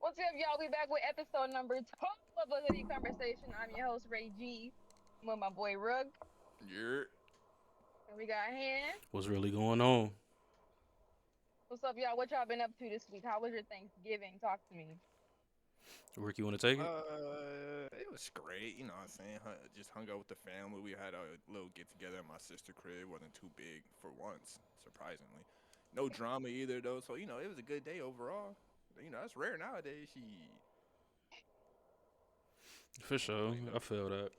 What's up, y'all? We back with episode number 12 of a Hoodie Conversation. I'm your host, Ray G. I'm with my boy Rug. You're And we got Han. What's really going on? What's up, y'all? What y'all been up to this week? How was your Thanksgiving? Talk to me. Rick, you want to take it? it was great, you know what I'm saying? Just hung out with the family. We had a little get together at my sister crib. Wasn't too big for once, surprisingly. No drama either though, so it was a good day overall. That's rare nowadays. For sure. What you I know? feel that.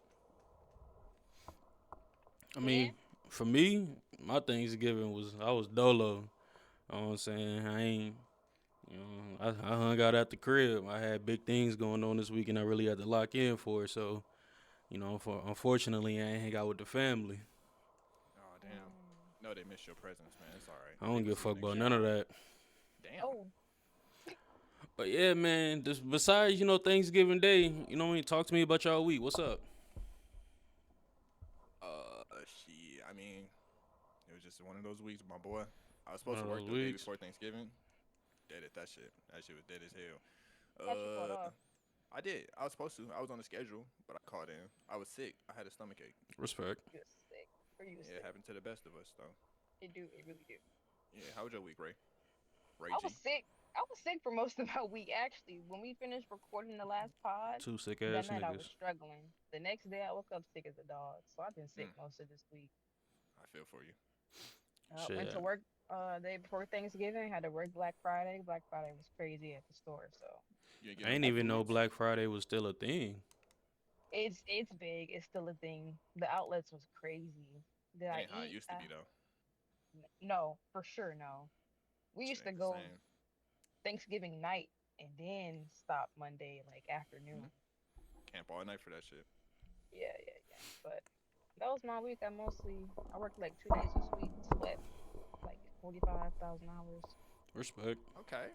I Yeah? mean, for me, my Thanksgiving was I was dolo. You know what I'm saying? I ain't, I hung out at the crib. I had big things going on this week, and I really had to lock in for it. So, unfortunately, I ain't hang out with the family. Oh damn. Mm. No, they missed your presence, man. It's all right. I They don't gonna give a see you fuck next about year. none of that. Damn. Oh, But yeah, man. Besides, Thanksgiving Day, talk to me about y'all week. What's up? She. I mean, it was just one of those weeks, my boy. I was One supposed of to work those the day weeks. before Thanksgiving. Dead at that shit. That shit was dead as hell. thought you called Uh, off. I did. I was supposed to. I was on the schedule, but I called in. I was sick. I had a stomach ache. Respect. You was sick. Or you was Yeah, it sick. happened to the best of us, though. It do. It really do. Yeah, how was your week, Ray? Ray I was G. sick. I was sick for most of my week, actually. When we finished recording the last pod, Two sick that ass night I was niggas. struggling. The next day I woke up sick as a dog. So I've been sick Mm, most of this week. I feel for you. Went to Shit. work day before Thanksgiving. Had to work Black Friday. Black Friday was crazy at the store, so You ain't get I no ain't good even know foods. Black Friday was still a thing. it's big. It's still a thing. The outlets was crazy. Did It I ain't how it eat? used to be though. No, for sure no. We Shit used to ain't the go same. Thanksgiving night and then stop Monday like Hmm. afternoon. Camp all night for that shit. Yeah, yeah, yeah. But that was my week. I worked like 2 days this week. Slept like 45,000 hours. Respect. Okay.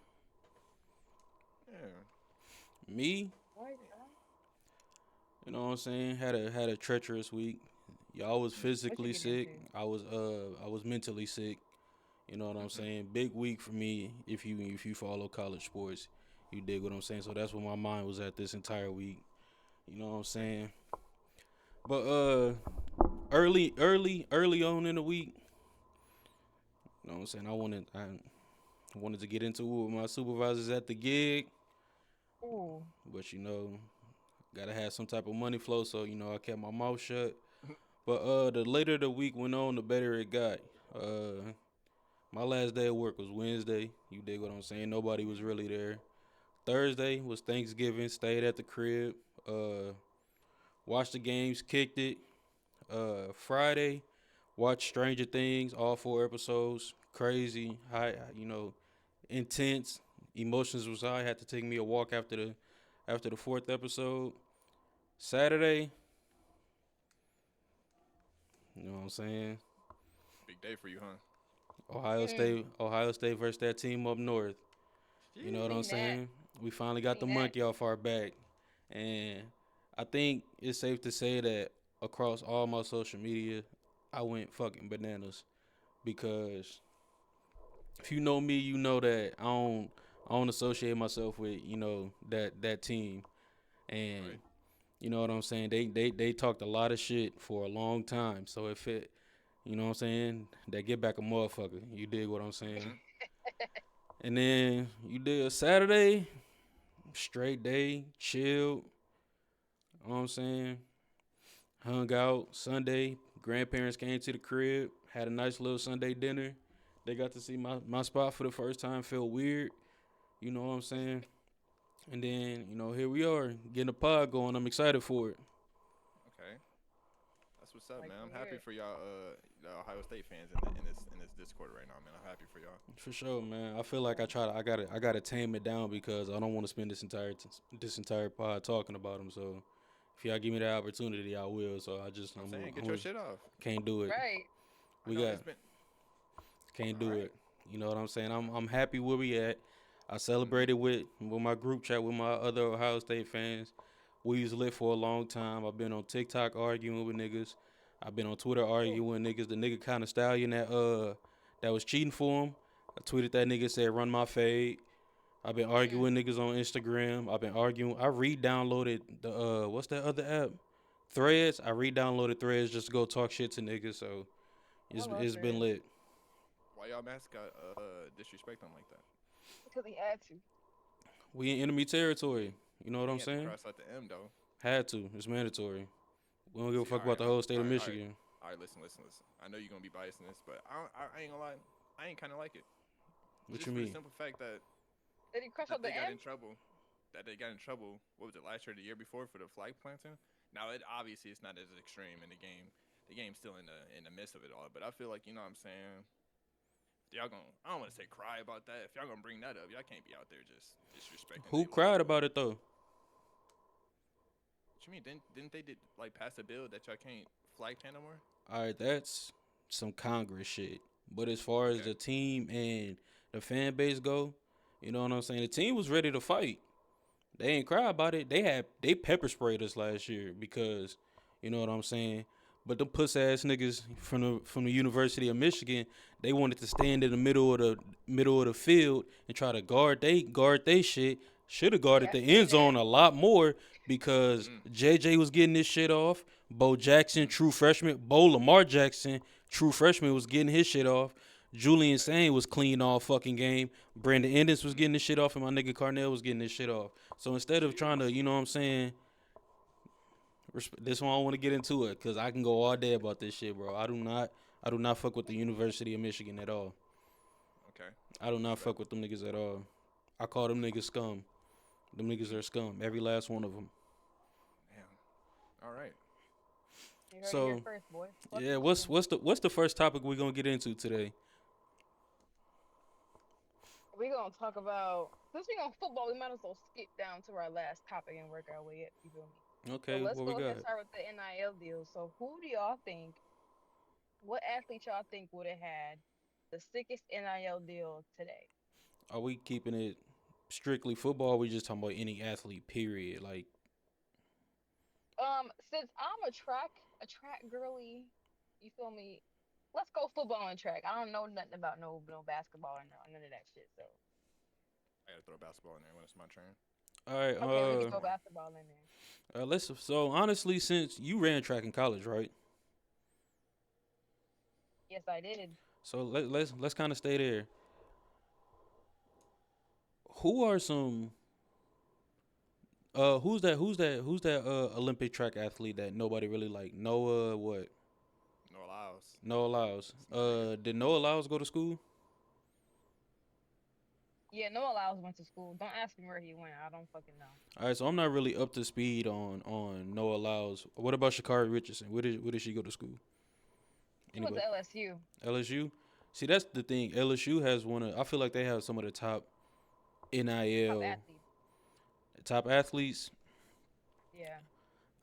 Yeah. Me, What? you know what I'm saying? Had a treacherous week. Y'all was What you physically get sick. into? I was mentally sick. You know what I'm Hmm. saying? Big week for me if you follow college sports. You dig what I'm saying? So that's where my mind was at this entire week. You know what I'm saying? But early on in the week, you know what I'm saying? I wanted to get into it with my supervisors at the gig, Ooh. but gotta have some type of money flow, so I kept my mouth shut. But the later the week went on, the better it got. Uh, my last day of work was Wednesday. You dig what I'm saying? Nobody was Hmm. really there. Thursday was Thanksgiving. Stayed at the crib. Uh, watched the games. Kicked it. Friday, watched Stranger Things. All 4 episodes. Crazy. High. Intense. Emotions was high. Had to take me a walk after the fourth episode. Saturday, you know what I'm saying? Big day for you, huh? Ohio State versus that team up north. You know what I'm Seen Jeez. that. saying? We finally got the Seen that. monkey off our back. And I think it's safe to say that across all my social media, I went fucking bananas because if you know me, you know that I don't associate myself with, that team. And Right. you know what I'm saying? They talked a lot of shit for a long time. So if it you know what I'm saying? They get back a motherfucker. You dig what I'm saying? Hmm. And then you did a Saturday, straight day, chilled. You know what I'm saying? Hung out Sunday. Grandparents came to the crib, had a nice little Sunday dinner. They got to see my spot for the first time. Felt weird. You know what I'm saying? And then, here we are, getting a pod going. I'm excited for it. Okay. That's what's up, Like man. to I'm hear happy it. for y'all, the Ohio State fans in this Discord right now, man. I'm happy for y'all. For sure, man. I feel like I gotta tame it down because I don't want to spend this entire pod talking about them. So if y'all give me the opportunity, I will. So I just I'm I'm saying, get I'm your a, shit off. can't do it. Right. I We know got it's been can't all do right. it. You know what I'm saying? I'm happy where we at. I Mm-hmm. celebrated with my group chat with my other Ohio State fans. We was lit for a long time. I've been on TikTok arguing with niggas. I've been on Twitter Ooh. arguing with niggas. The nigga kind of stallion that was cheating for him. I tweeted that nigga said run my fade. I've been Mm, arguing with niggas on Instagram. I've been arguing. I re-downloaded the what's that other app? Threads. I re-downloaded Threads just to go talk shit to niggas. So I love it's been threads lit. Why y'all mascot disrespect them like that? because he had to. We in enemy territory. You know what He I'm had to saying? cross out the M though. Had to. It's mandatory. We don't give a See, fuck about the whole state of Michigan. all right. Listen. I know you're gonna be biased in this, but I ain't gonna lie. I ain't kind of like it. What Just you for the mean? simple fact that Did he crush out the they got M? in trouble. That they got in trouble. What was it, last year, or the year before, for the flag planting? Now, it obviously it's not as extreme in the game. The game's still in the midst of it all. But I feel like, you know what I'm saying. Y'all gonna, I don't want to say cry about that. If y'all gonna bring that up, y'all can't be out there just disrespecting. Who their cried logo. about it though? What you mean? Didn't they like pass a bill that y'all can't flag plant no more? All right, that's some Congress shit. But as far as Okay. the team and the fan base go, you know what I'm saying? The team was ready to fight. They ain't cry about it. They pepper sprayed us last year because, you know what I'm saying. But the puss ass niggas from the University of Michigan, they wanted to stand in the middle of the field and try to guard they shit. Should have guarded Yeah, I the seen end zone that. a lot more because Mm. JJ was getting this shit off. Bo Jackson, true freshman. Bo Lamar Jackson, true freshman, was getting his shit off. Julian Sane was clean all fucking game. Brandon Endis was getting this shit off, and my nigga Carnell was getting this shit off. So instead of trying to, you know what I'm saying, this one I don't want to get into it because I can go all day about this shit, bro. I do not fuck with the University of Michigan at all. Okay. I do not fuck with them niggas at all. I call them niggas scum. Them niggas are scum. Every last one of them. Damn. All right. You heard it here So first, boy. Fuck yeah, Michigan. what's the first topic we're gonna get into today? We gonna talk about since we on football, we might as well skip down to our last topic and work our way up. You feel me? So Okay, let's what we go ahead and got? start with the NIL deal. So who do y'all think? What athlete y'all think would have had the sickest NIL deal today? Are we keeping it strictly football? Or we just talking about any athlete? Period. Like, Since I'm a track girly, you feel me? Let's go football and track. I don't know nothing about no basketball or none of that shit. So I gotta throw basketball in there when it's my turn. all right. okay, we can Come throw on. basketball in there. Let's. So honestly, since you ran track in college, right? Yes, I did. So let's kind of stay there. Who are some who's that Olympic track athlete that nobody really like? Noah what? No allows. Noah Lyles. It's my nigga. Did Noah Lyles go to school? Yeah, Noah Lyles went to school. Don't ask me where he went. I don't fucking know. All right, so I'm not really up to speed on Noah Lyles. What about Shakari Richardson? Where did she go to school? He went Anybody? to LSU. LSU. See, that's the thing. LSU has one of. I feel like they have some of the top Top NIL athlete. top athletes. Yeah.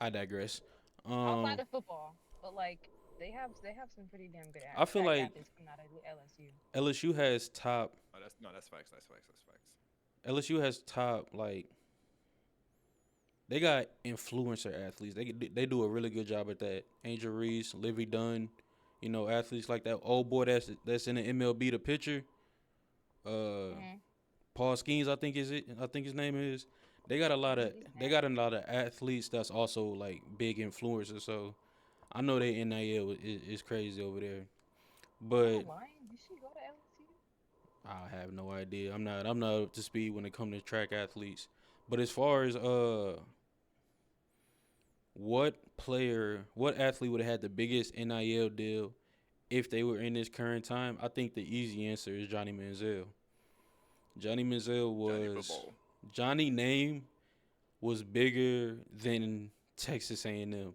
I digress. Outside of football, but like they have some pretty damn good I feel track like athletes coming out of LSU. LSU has top. Oh, that's facts. That's facts. That's facts. LSU has top like. They got influencer athletes. They do a really good job at that. Angel Reese, Livy Dunn, you know, athletes like that. Old boy that's in the MLB, the pitcher. Hmm. Paul Skeens, I think is it. I think his name is. He's They got a lot of athletes that's also like big influencers. So I know they NIL is crazy over there. But lying. Did she go to LSU? I have no idea. I'm not up to speed when it comes to track athletes. But as far as what athlete would have had the biggest NIL deal if they were in this current time? I think the easy answer is Johnny Manziel. Johnny Manziel Johnny was football. Johnny name was bigger than Texas A&M.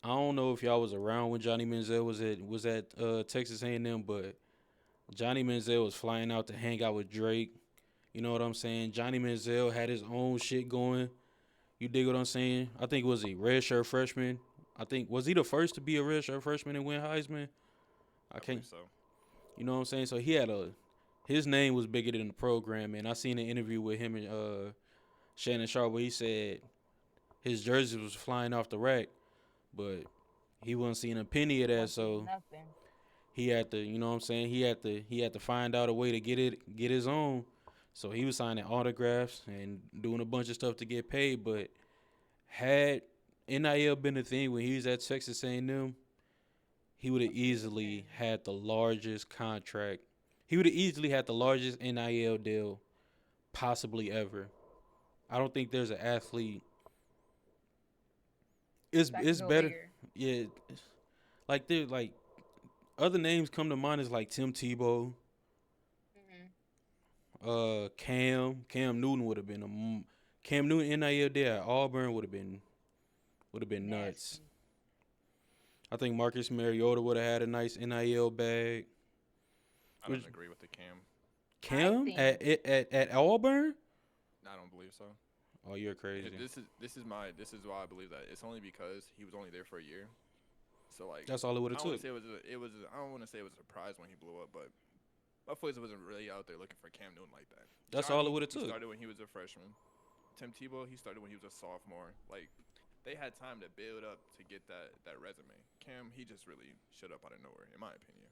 I don't know if y'all was around when Johnny Manziel was at Texas A&M, but Johnny Manziel was flying out to hang out with Drake. You know what I'm saying? Johnny Manziel had his own shit going. You dig what I'm saying? I think was he redshirt freshman. I think was he the first to be a redshirt freshman and win Heisman? I I can't. believe so. You know what I'm saying? So his name was bigger than the program, and I seen an interview with him and Shannon Sharp where he said his jersey was flying off the rack, but he wasn't seeing a penny of that, Wasn't seeing so nothing. he had to, you know what I'm saying? He had to find out a way to get his own. So he was signing autographs and doing a bunch of stuff to get paid. But had NIL been a thing when he was at Texas A&M, he would have easily had the largest contract. He would have easily had the largest NIL deal possibly ever. I don't think there's an athlete. That could It's go better. bigger. Yeah, like there like other names come to mind is like Tim Tebow, Cam Newton would have been Cam Newton NIL there at Auburn would have been nuts. Nasty. I think Marcus Mariota would have had a nice NIL bag. I don't Which- agree with the Cam. Cam think- at Auburn? I don't believe so. Oh, you're crazy. This is why I believe that. It's only because he was only there for a year. So like That's all it would I have don't want took. to say I don't want to say it was a surprise when he blew up, but Buffaloes wasn't really out there looking for Cam Newton like that. That's all it Johnny, would've he took. Started when he was a freshman. Tim Tebow, he started when he was a sophomore. Like they had time to build up to get that resume. Cam, he just really showed up out of nowhere, in my opinion.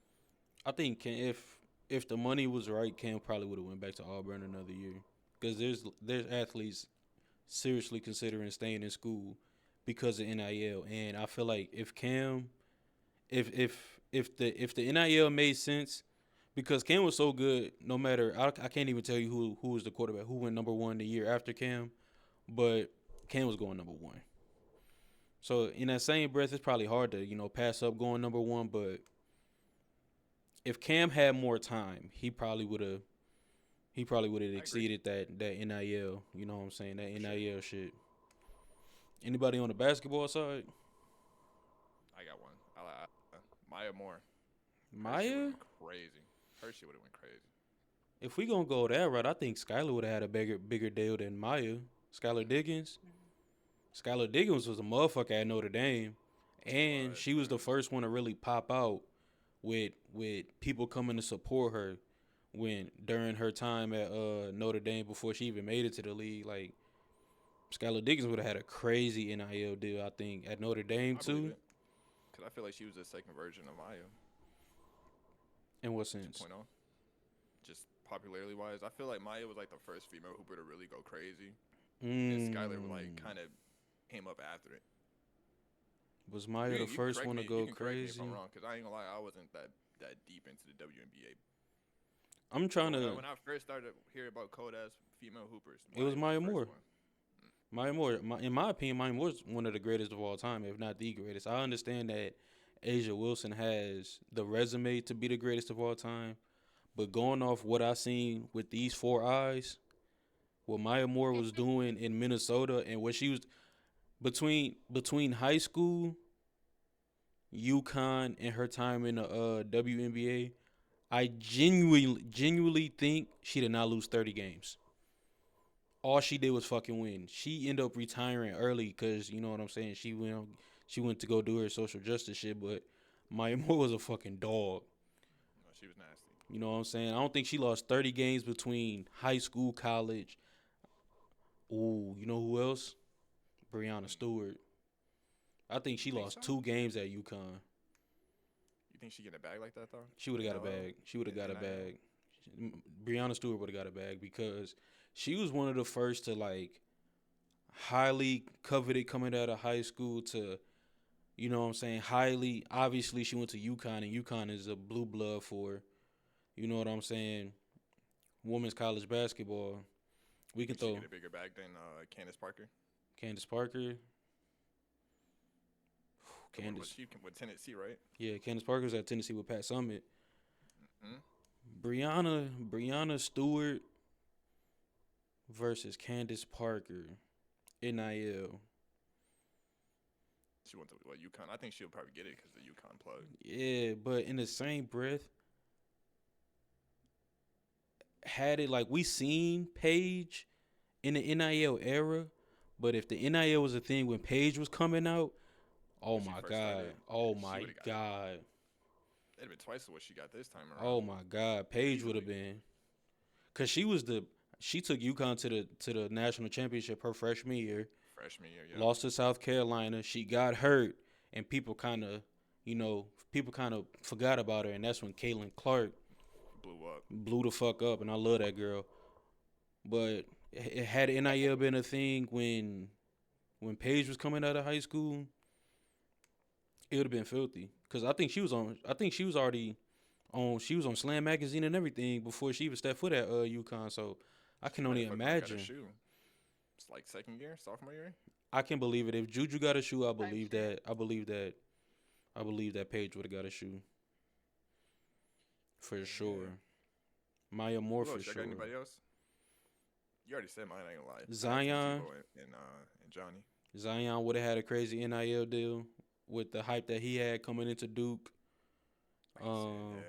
I think if the money was right, Cam probably would have went back to Auburn another year. Because there's athletes seriously considering staying in school because of NIL, and I feel like if Cam, if the NIL made sense, because Cam was so good, no matter I can't even tell you who was the quarterback, who went number one the year after Cam, but Cam was going number one. So in that same breath, it's probably hard to pass up going number one, but if Cam had more time, he probably would have exceeded that NIL. You know what I'm saying? That NIL shit. Anybody on the basketball side? I got one. Maya Moore. Her shit Maya? would've went crazy. Her shit would have went crazy. If we gonna go that route, I think Skylar would have had a bigger deal than Maya. Skylar Diggins. Skylar Diggins was a motherfucker at Notre Dame, and Was, she was the man. first one to really pop out with people coming to support her during her time at Notre Dame before she even made it to the league. Like Skylar Diggins would have had a crazy NIL deal, I think, at Notre Dame I believe too. it. Cause I feel like she was the second version of Maya In what sense? 2.0. Just popularity wise, I feel like Maya was like the first female hooper to really go crazy, and Skylar like kind of came up after it. Was Maya You the can first correct one to me- go you can correct me crazy? if I'm wrong, cause I ain't gonna lie, I wasn't that deep into the WNBA. I'm trying When I- to. when I first started hearing about cold ass female hoopers, It was Maya the first Moore. one. Maya Moore, in my opinion, Maya Moore's one of the greatest of all time, if not the greatest. I understand that Asia Wilson has the resume to be the greatest of all time, but going off what I seen with these four eyes, what Maya Moore was doing in Minnesota and what she was between high school, UConn, and her time in the WNBA, I genuinely think she did not lose 30 games. All she did was fucking win. She ended up retiring early because, you know what I'm saying, she went to go do her social justice shit, but Maya Moore was a fucking dog. No, she was nasty. You know what I'm saying? I don't think she lost 30 games between high school, college. Ooh, you know who else? Breanna Stewart. I think she You think lost so? 2 games at UConn. You think she get a bag like that though? She would have got a NIL? bag. She would have got a NIL? bag. Breanna Stewart would have got a bag because she was one of the first to like highly coveted coming out of high school to, you know what I'm saying, highly. Obviously, she went to UConn, and UConn is a blue blood for, you know what I'm saying, women's college basketball. We can Think she throw get a bigger bag than Candace Parker. Candace Parker. Candace, She with Tennessee, right? yeah, Candace Parker's at Tennessee with Pat Summitt. Hmm? Breanna Stewart versus Candace Parker, NIL. She went to UConn. I think she'll probably get it because the UConn plug. Yeah, but in the same breath, had it like we seen Paige in the NIL era, but if the NIL was a thing when Paige was coming out, oh When she my first god, started, oh she my would've got it. god, It'd have been twice what she got this time around. oh my god, Paige would have Easily. been, cause she took UConn to the national championship her freshman year. Freshman year, yeah. Lost to South Carolina. She got hurt, and people kind of forgot about her, and that's when Caitlin Clark Blew up. blew the fuck up. And I love that girl. But it had NIL been a thing when Paige was coming out of high school, it would have been filthy. Cause I think she was on. I think she was already on. She was on Slam magazine and everything before she even stepped foot at UConn. So I can only Motherfucker only got a imagine. shoe. It's like second year, sophomore year. I can believe it. If Juju got a shoe, I Type believe shit. that. I believe that Paige would have got a shoe for sure. Maya Moore Who for else? Y'all sure. got anybody else? You already said mine. I ain't gonna lie. Zion. Tebow and Johnny. Zion would have had a crazy NIL deal with the hype that he had coming into Duke. Like you said, Um, yeah.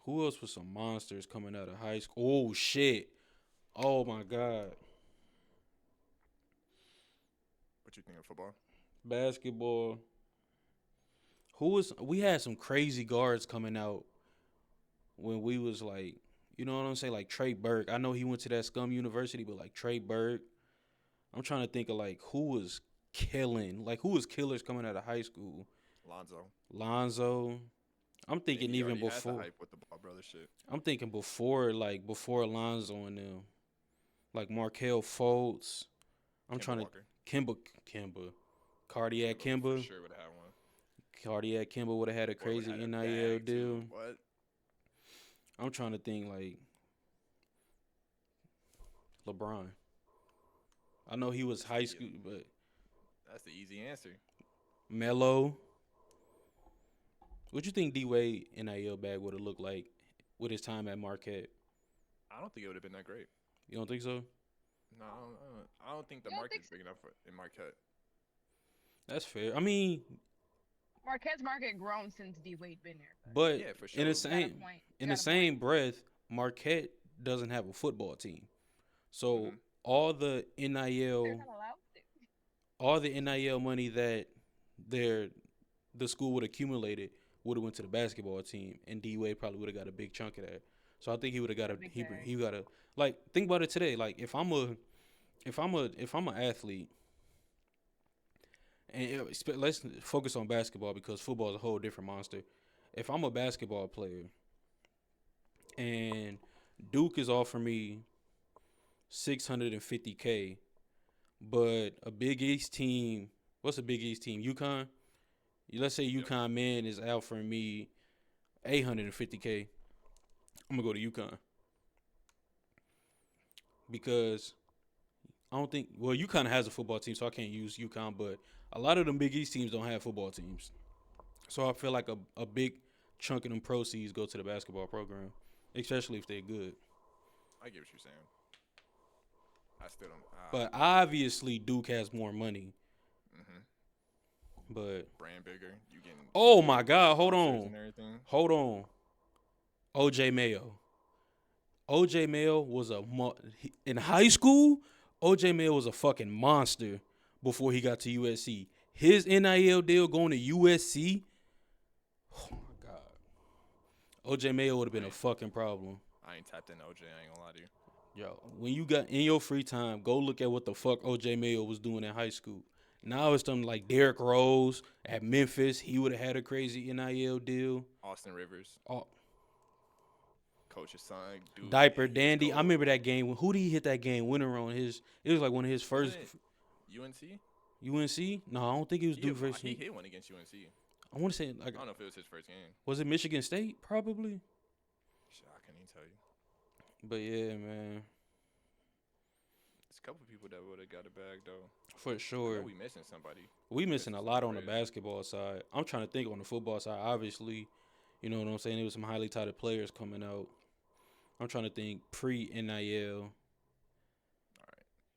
Who else was some monsters coming out of high school? Oh shit! Oh my god! What you think of football? Basketball. Who was? We had some crazy guards coming out when we was like, you know what I'm saying? Like Trey Burke. I know he went to that scum university, but like Trey Burke. I'm trying to think of like who was killing, like who was killers coming out of high school. Lonzo. Lonzo. I'm And thinking he even already had the before. hype with the Ball brother shit. I'm thinking before Alonzo and them, like Markel Fultz. I'm Kemba trying to Walker. Kimba, Cardiac For Kimba, sure would have had one. Cardiac Kimba would have had a Boy would've crazy had a NIL bag, too. deal. What? I'm trying to think like LeBron. I know he was high school, but That's the easy answer. Melo. What you think D Wade NIL bag would have looked like with his time at Marquette? I don't think it would have been that great. You don't think so? No, I don't think the You don't market's think big enough in Marquette. That's fair. I mean, Marquette's market grown since D Wade been there. but Yeah, for in sure. the You got a same point. in You the got a same point. breath, Marquette doesn't have a football team. So Mhm. all the They're NIL not allowed to. all the NIL money that the school would accumulated would have went to the basketball team, and D Wade probably would have got a big chunk of that. So I think he would have got a Big he bag. he got a like think about it today. Like if I'm an athlete, and let's focus on basketball because football is a whole different monster. If I'm a basketball player and Duke is offering me $650K, but a Big East team, what's a Big East team? UConn. Let's say Yep. UConn man is offering me $850K. I'm gonna go to UConn because I don't think. Well, UConn has a football team, so I can't use UConn. But a lot of them Big East teams don't have football teams, so I feel like a big chunk of them proceeds go to the basketball program, especially if they're good. I get what you're saying. I still don't. But obviously Duke has more money. Mhm. But Brand bigger. You getting. oh my God, hold sponsors on. And everything. Hold on. OJ Mayo. OJ Mayo was in high school. OJ Mayo was a fucking monster before he got to USC. His NIL deal going to USC. Oh my God. OJ Mayo would have been a fucking problem. I ain't tapped into OJ. I ain't gonna lie to you. Yo, when you got in your free time, go look at what the fuck OJ Mayo was doing in high school. Now it's something like Derrick Rose at Memphis. He would have had a crazy NIL deal. Austin Rivers, Oh, coach's son, dude. Diaper he's Dandy. I gold. remember that game. Who did he hit that game winner on? It was like one of his first UNC. UNC. No, I don't think it was He Duke hit, versus. he hit one against UNC. I want to say I like don't know if it was his first game. was it Michigan State? Probably. Shit, I can't even tell you. But yeah, man, There's a couple people that would have got a bag though. for I know sure. we missing somebody. We missing a some lot on the bread. basketball side. I'm trying to think on the football side. Obviously, you know what I'm saying. There was some highly touted players coming out. I'm trying to think pre NIL.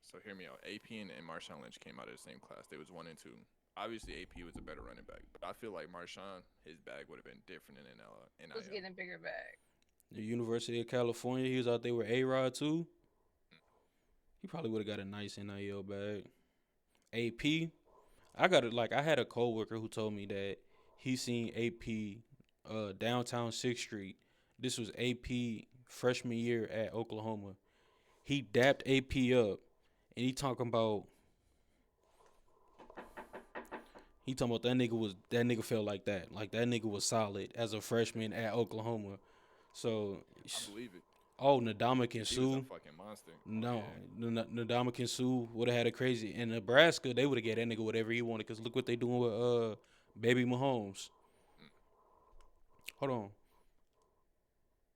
So hear me out. AP and Marshawn Lynch came out of the same class. They was 1 and 2. Obviously, AP was a better running back, but I feel like Marshawn, his bag would have been different in NIL. Who's getting a bigger bag? The University of California. He was out there with A-Rod too. He probably would have got a nice NIL bag. AP. I had a coworker who told me that he seen AP downtown 6th Street. This was AP freshman year at Oklahoma. He dapped AP up and he talking about that nigga felt like that. Like that nigga was solid as a freshman at Oklahoma. So I believe it. Oh, Ndamukong He was a Suh. fucking monster. Oh, No, yeah. Ndamukong Suh would have had a crazy. In Nebraska, they would have gave that nigga whatever he wanted. Cause look what they doing with Baby Mahomes. Hold on.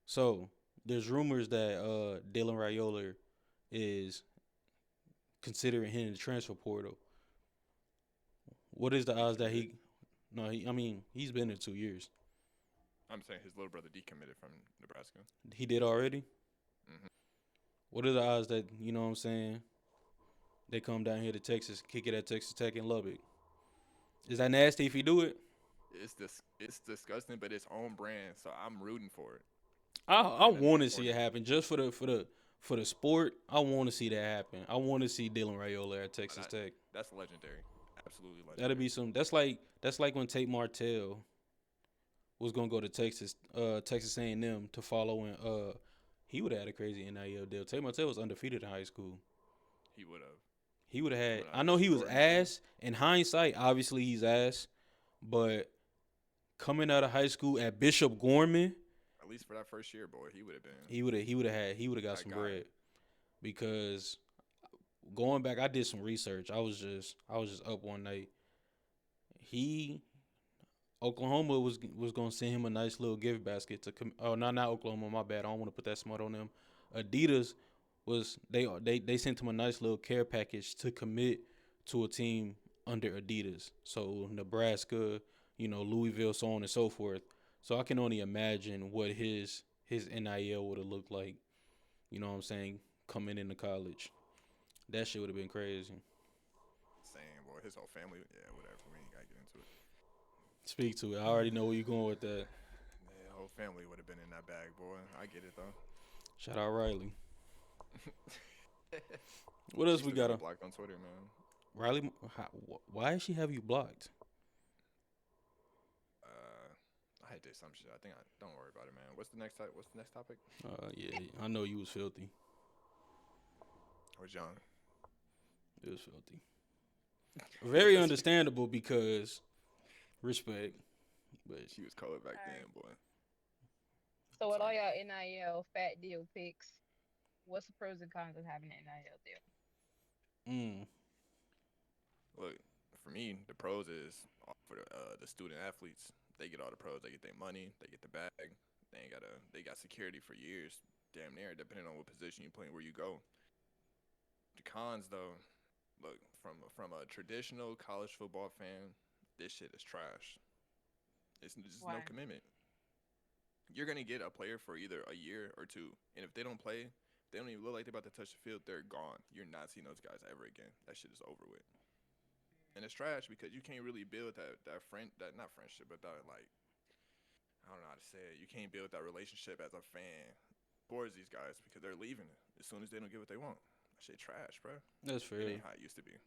So there's rumors that Dylan Raiola is considering hitting the transfer portal. What is the odds that he? No, I mean he's been there 2 years. I'm saying his little brother decommitted from Nebraska. He did already. Hmm. What are the odds that you know what I'm saying? They come down here to Texas, kick it at Texas Tech in Lubbock. Is that nasty if he do it? It's disgusting, but it's own brand, so I'm rooting for it. I Living in want to see it California. happen just for the sport. I want to see that happen. I want to see Dylan Raiola at Texas That- Tech. That's legendary. Absolutely legendary. That'd be some. That's like when Tate Martell was gonna go to Texas A&M to follow in. He would have had a crazy NIL deal. Tate Martell was undefeated in high school. He would have. He would have had. Would've I know he was destroyed him. ass. In hindsight, obviously he's ass. But coming out of high school at Bishop Gorman, At least for that first year, boy, he would have been. he would have got That some guy. bread. Because going back, I did some research. I was just up one night. Oklahoma was gonna send him a nice little gift basket to not Oklahoma, my bad. I don't want to put that smut on them. Adidas they sent him a nice little care package to commit to a team under Adidas. So Nebraska, Louisville, so on and so forth. So I can only imagine what his NIL would have looked like, you know what I'm saying, coming into college. That shit would have been crazy. Saying, boy, his whole family. Yeah, whatever. We ain't gotta get into it. Speak to it. I already know where you're going with that. Yeah, the whole family would have been in that bag, boy. I get it though. Shout out Riley. What else She we still got? blocked on Twitter, man. Riley, why does she have you blocked? I did some shit. Don't worry about it, man. What's the next topic? Yeah, I know you was filthy. Or John? It was filthy. Very understandable because respect, but She was cold back Alright. then, boy. So with all y'all NIL fat deal picks, what's the pros and cons of having an NIL deal? Look, for me, the pros is for the student athletes. They get all the pros. They get their money. They get the bag. They got security for years, damn near, depending on what position you play and where you go. The cons, though, look, from a traditional college football fan, this shit is trash. It's just no Why? commitment. You're gonna get a player for either a year or two, and if they don't play, they don't even look like they're about to touch the field. They're gone. You're not seeing those guys ever again. That shit is over with. And it's trash because you can't really build that not friendship, but that, like, I don't know how to say it. You can't build that relationship as a fan towards these guys because they're leaving as soon as they don't get what they want. That shit trash, bro. that's It fair. ain't how it used to be.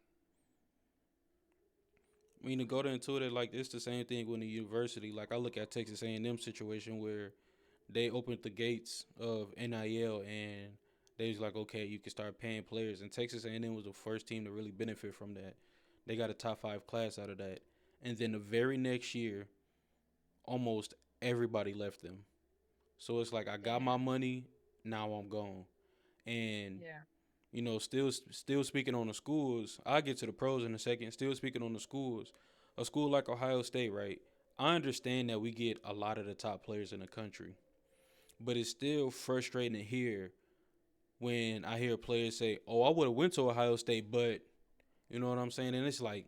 I mean, to go into it, like it's the same thing with the university. Like I look at Texas A&M situation where they opened the gates of NIL and they was like, okay, you can start paying players. And Texas A&M was the first team to really benefit from that. They got a top 5 class out of that. And then the very next year, almost everybody left them. So it's like I got my money, now I'm gone. And Yeah. still speaking on the schools, I'll get to the pros in a second. Still speaking on the schools, a school like Ohio State, right? I understand that we get a lot of the top players in the country, but it's still frustrating to hear when I hear players say, "Oh, I would have went to Ohio State, but," you know what I'm saying? And it's like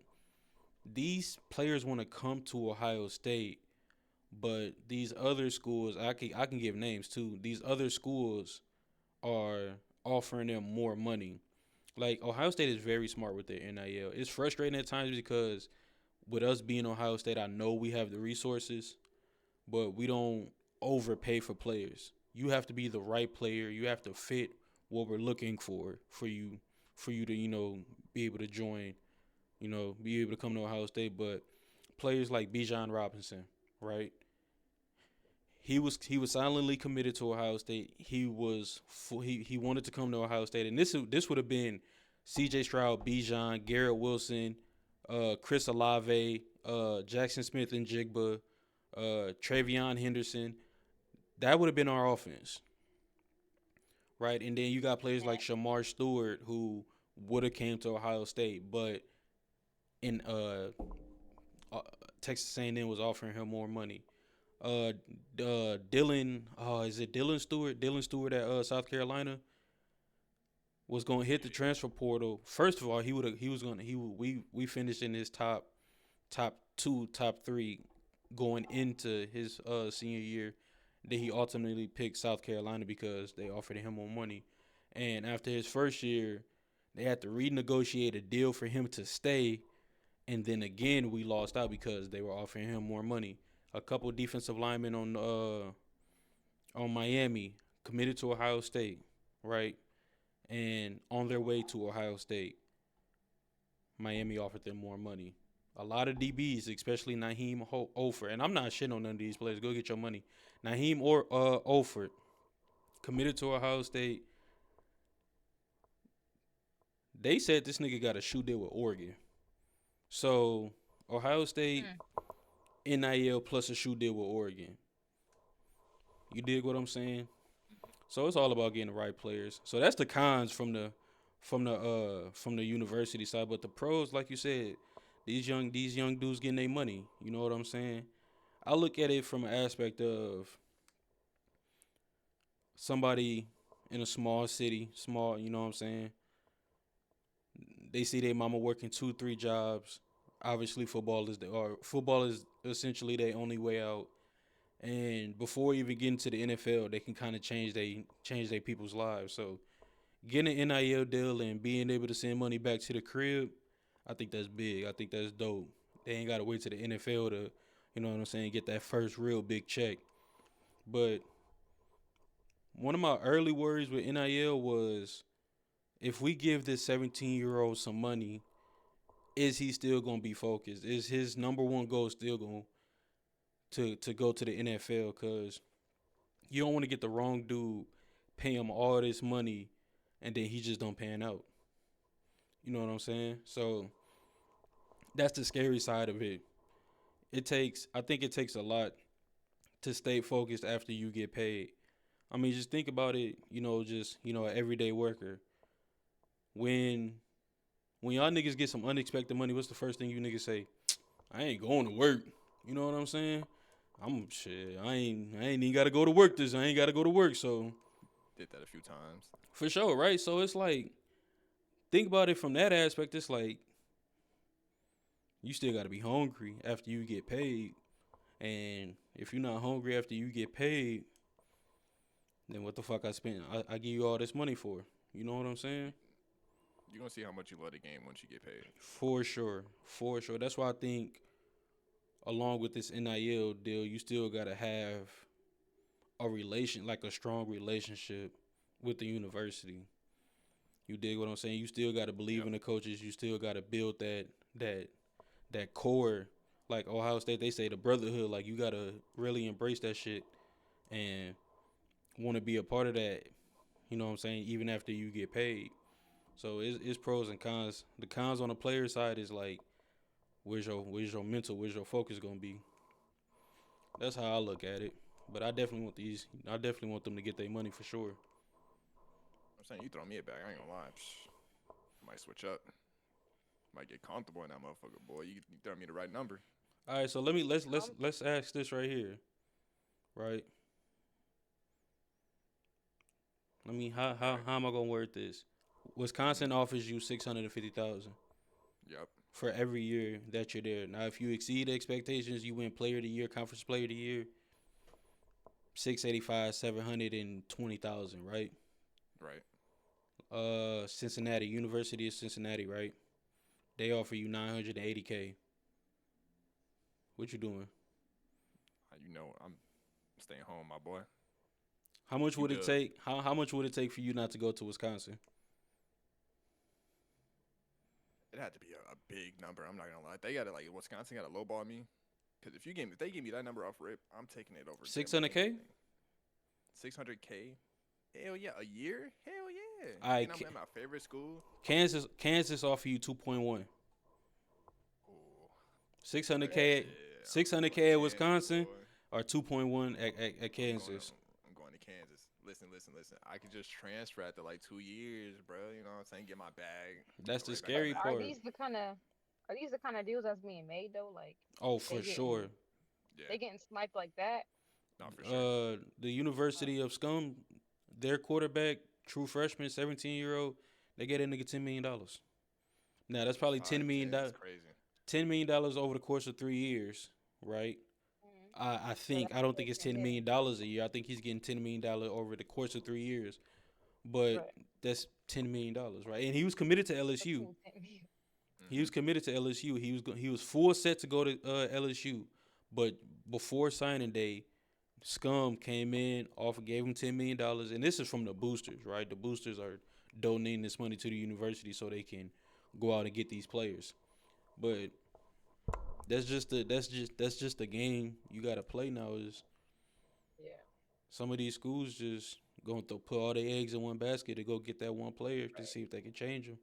these players want to come to Ohio State, but these other schools, I can give names too. These other schools are offering them more money. Like Ohio State is very smart with their NIL. It's frustrating at times because with us being Ohio State, I know we have the resources, but we don't overpay for players. You have to be the right player. You have to fit what we're looking for you to, be able to join, be able to come to Ohio State. But players like Bijan Robinson, right? He was silently committed to Ohio State. He wanted to come to Ohio State, and this would have been C.J. Stroud, Bijan, Garrett Wilson, Chris Olave, Jackson Smith and Jigba, Travion Henderson. That would have been our offense. right? And then you got players like Okay. Shamar Stewart who would have came to Ohio State, but in uh, Texas A&M was offering him more money. Dylan, is it Dylan Stewart? Dylan Stewart at South Carolina was going to hit the transfer portal. First of all, we finished in his top two, top three going into his senior year. Then he ultimately picked South Carolina because they offered him more money. And after his first year, they had to renegotiate a deal for him to stay. And then again, we lost out because they were offering him more money. A couple defensive linemen on Miami committed to Ohio State, right? And on their way to Ohio State, Miami offered them more money. A lot of DBs, especially Naheem Olford, and I'm not shitting on none of these players. Go get your money. Naheem or Olford committed to Ohio State. They said this nigga got a shoe deal with Oregon. So Ohio State NIL plus a shoe deal with Oregon. You dig what I'm saying? So it's all about getting the right players. So that's the cons from the university side. But the pros, like you said, these young dudes getting their money. You know what I'm saying? I look at it from an aspect of somebody in a small city, you know what I'm saying? They see their mama working 2-3 jobs. Obviously, football is essentially their only way out. And before even getting to the NFL, they can kind of change they people's lives. So getting an NIL deal and being able to send money back to the crib, I think that's big. I think that's dope. They ain't got to wait to the NFL to, you know what I'm saying, get that first real big check. But one of my early worries with NIL was if we give this 17-year-old some money, is he still going to be focused? Is his number one goal still going to go to the NFL? Because you don't want to get the wrong dude, pay him all this money, and then he just don't pan out. You know what I'm saying? So that's the scary side of it. I think it takes a lot to stay focused after you get paid. I mean, just think about it, an everyday worker. When y'all niggas get some unexpected money, what's the first thing you niggas say? I ain't going to work. You know what I'm saying? I ain't even gotta go to work I ain't gotta go to work, so Did that a few times. for sure, right? So it's like, think about it from that aspect. It's like you still gotta be hungry after you get paid. And if you're not hungry after you get paid, then what the fuck I give you all this money for? You know what I'm saying? You're gonna see how much you love the game once you get paid. For sure. That's why I think along with this NIL deal, you still gotta have a strong relationship with the university. You dig what I'm saying? You still gotta believe in the coaches. You still gotta build that core. Like Ohio State, they say the brotherhood. Like you gotta really embrace that shit and want to be a part of that. You know what I'm saying? Even after you get paid. So it's pros and cons. The cons on the player side is like, where's your where's your focus gonna be? That's how I look at it. But I definitely want them to get their money for sure. I'm saying you throw me a bag. I ain't gonna lie. Might switch up. Might get comfortable in that motherfucker, boy. You throw me the right number. All right, so let's ask this right here, right? How am I gonna word this? Wisconsin offers you $650,000 Yep. for every year that you're there. Now, if you exceed expectations, you win Player of the Year, Conference Player of the Year. 685, 720,000, right? Right. Cincinnati, University of Cincinnati, right? They offer you $980K. What you doing? I'm staying home, my boy. How much would it take? How much would it take for you not to go to Wisconsin? It had to be a big number. I'm not gonna lie. They gotta Wisconsin gotta lowball me. Because if they give me that number off rip, I'm taking it over. 600K? 600K? Hell yeah, a year? Hell yeah. I'm at my favorite school. Kansas offer you 2.1. 600K. 600K at Wisconsin or 2.1 at Kansas. I'm going to Kansas. listen. I could just transfer after like 2 years, bro. You know what I'm saying? Get my bag. That's Go the right back to scary But are basketball. part. these the kind of are these the kind of deals that's being made though? Like Oh, they for sure. getting Yeah, they getting sniped like that? no, for sure. The Oh, University of Scum, their quarterback, true freshman, 17-year-old, they get a nigga $10 million. Now that's probably ten Five, million ten, that's dollars. crazy. $10 million over the course of 3 years, right? mm. I So think that's I what don't think they it's can $10 million a year. I think he's getting $10 million over the course of 3 years. But right. that's $10 million, right? And he was committed to A LSU. cool thing. He was Hmm. committed to LSU. He was full set to go to LSU, but before signing day, Scum came in, gave him $10 million, and this is from the boosters, right? The boosters are donating this money to the university so they can go out and get these players. But that's just the game you got to play now. Is Yeah. some of these schools just going to put all their eggs in one basket to go get that one player to Right. see if they can change him,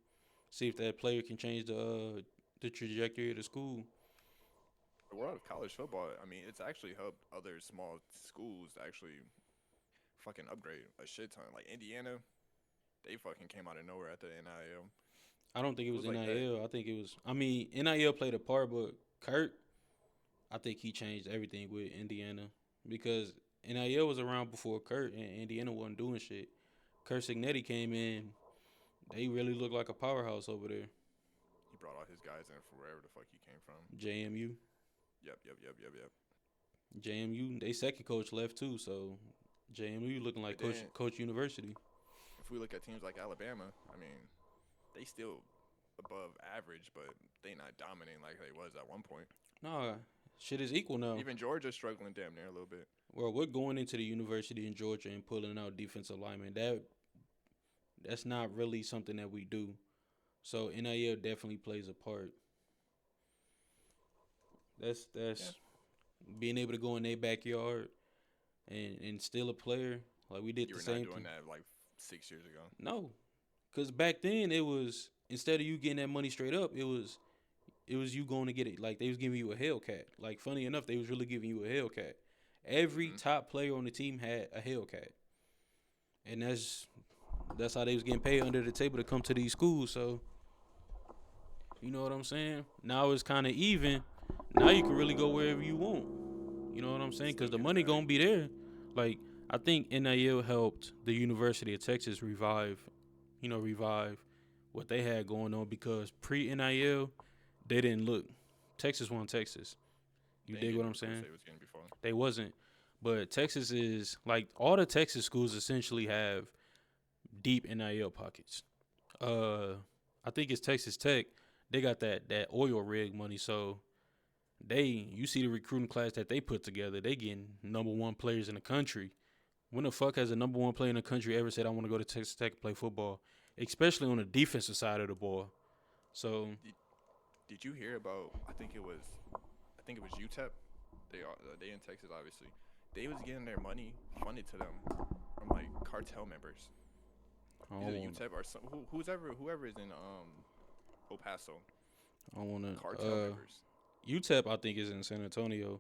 see if that player can change the trajectory of the school. The world of college football, I mean, it's actually helped other small schools to actually fucking upgrade a shit ton. Like Indiana, they fucking came out of nowhere after the NIL. I don't think it was Schools like that. NIL. I think it was. I mean, NIL played a part, but Kurt, I think he changed everything with Indiana because NIL was around before Kurt, and Indiana wasn't doing shit. Kurt Signetti came in. They really looked like a powerhouse over there. He brought all his guys in from wherever the fuck he came from. JMU, Yep. JMU. They second coach left too, so JMU looking like But then Coach University. if we look at teams like Alabama, I mean, they still above average, but they not dominating like they was at one point. Nah, shit is equal now. Even Georgia's struggling damn near a little bit. Well, we're going into the University in Georgia and pulling out defensive linemen. That's not really something that we do. So NIL definitely plays a part. That's Yeah, being able to go in their backyard and steal a player like we did you the were not same doing thing. that like 6 years ago. No, because back then it was instead of you getting that money straight up, it was you going to get it. Like they was giving you a Hellcat. Like funny enough, they was really giving you a Hellcat. Every Hmm. top player on the team had a Hellcat, and that's how they was getting paid under the table to come to these schools. So you know what I'm saying? Now it's kind of even. Now you can really go wherever you want. You know what I'm saying? Still Because the get a money bag. gonna be there. Like I think NIL helped the University of Texas revive what they had going on because pre NIL they didn't look. Texas won Texas. You They ain't dig getting what the I'm recruits saying? they was getting before. They wasn't. But Texas is like all the Texas schools essentially have deep NIL pockets. Uh, I think it's Texas Tech. They got that oil rig money, so you see the recruiting class that they put together. They getting number one players in the country. When the fuck has a number one player in the country ever said I want to go to Texas Tech and play football, especially on the defensive side of the ball? So Did you hear about? I think it was UTEP. They in Texas, obviously. They was getting their money funded to them from like cartel members, I either don't want UTEP or whoever is in El Paso, I don't want to. cartel members. UTEP I think is in San Antonio,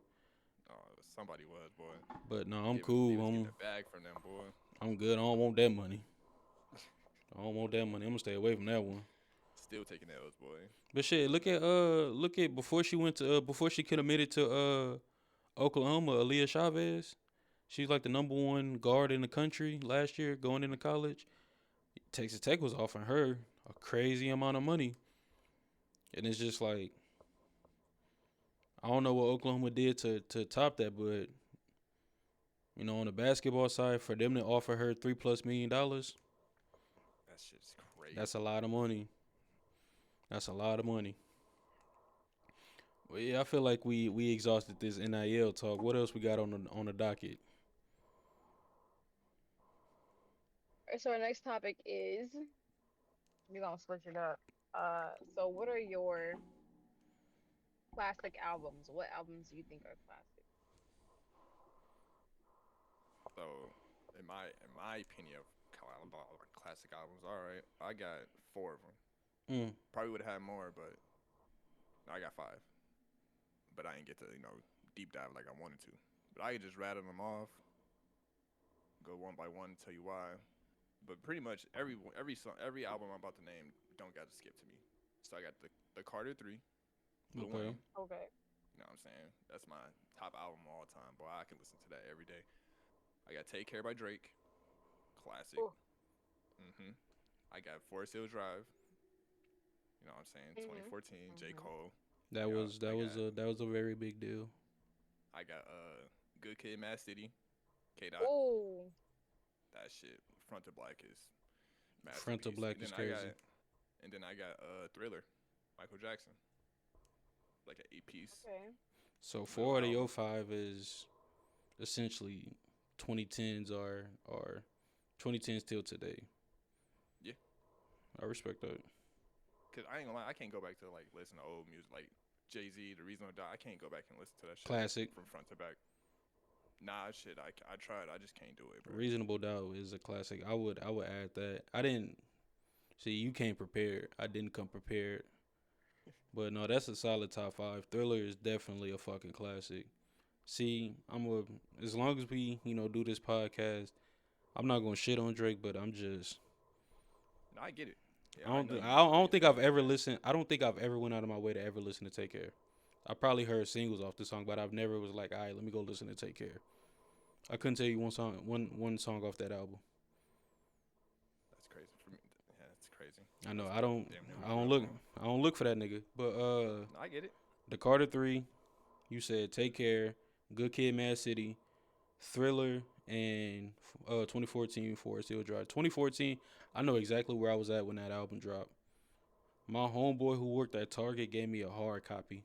Somebody was, boy. but no, I'm They cool. was getting a bag from them, boy. I'm good. I don't want that money. I don't want that money. I'm gonna stay away from that one. Still taking L's, boy. But shit, look at before she committed to Oklahoma, Aaliyah Chavez. She's like the number one guard in the country last year going into college. Texas Tech was offering her a crazy amount of money. And it's just like I don't know what Oklahoma did to top that, but on the basketball side, for them to offer her $3+ million, That shit's crazy. that's a lot of money. That's a lot of money. Well, yeah, I feel like we exhausted this NIL talk. What else we got on the docket? Alright, so our next topic is we're gonna switch it up. So what are your classic albums? What albums do you think are classic? So, in my opinion of classic albums, all right, I got four of them. Mm. Probably would have had more, but I got five. But I didn't get to deep dive like I wanted to. But I could just rattle them off. go one by one and tell you why. But pretty much every song, every album I'm about to name don't got to skip to me. So I got the Carter 3, Lil Okay. Wayne. Okay. You know what I'm saying? That's my top album of all time. Boy, I can listen to that every day. I got Take Care by Drake, classic. Ooh. I got Forest Hill Drive. You know what I'm saying? Mhm. 2014, J. Mhm. Cole. That Yeah, was I got that was a very big deal. I got Good Kid, Mad City, K. Dot. Ooh. That shit, Front to Black is Front to masterpiece. Black is crazy. And then I got Thriller, Michael Jackson, like an eight piece Okay. So middle four out of your album. five is essentially 2010s or 2010s till today. Yeah, I respect that. cause I ain't gonna lie, I can't go back to like listen to old music like Jay-Z, The Reason I Die. I can't go back and listen to that shit Classic. from front to back. Nah, shit, I tried. I just can't do it, bro. Reasonable Doubt is a classic. I would add that. I didn't see you came prepared. I didn't come prepared. But no, that's a solid top five. Thriller is definitely a fucking classic. See, as long as we, do this podcast, I'm not gonna shit on Drake, but I'm just No, I get it. Yeah, I I don't know th- you. I don't You I don't think I've feel ever that. listened. I don't think I've ever went out of my way to ever listen to Take Care. I probably heard singles off the song, but I've never was like, all right, let me go listen to Take Care. I couldn't tell you one song off that album. That's crazy for me. Yeah, that's crazy. I know That's I don't damn near I what you don't grew look up on. I don't look for that nigga. But No, I get it. the Carter 3, you said Take Care, Good Kid, Mad City, Thriller, and 2014 Forest Hill Drive. 2014, I know exactly where I was at when that album dropped. My homeboy who worked at Target gave me a hard copy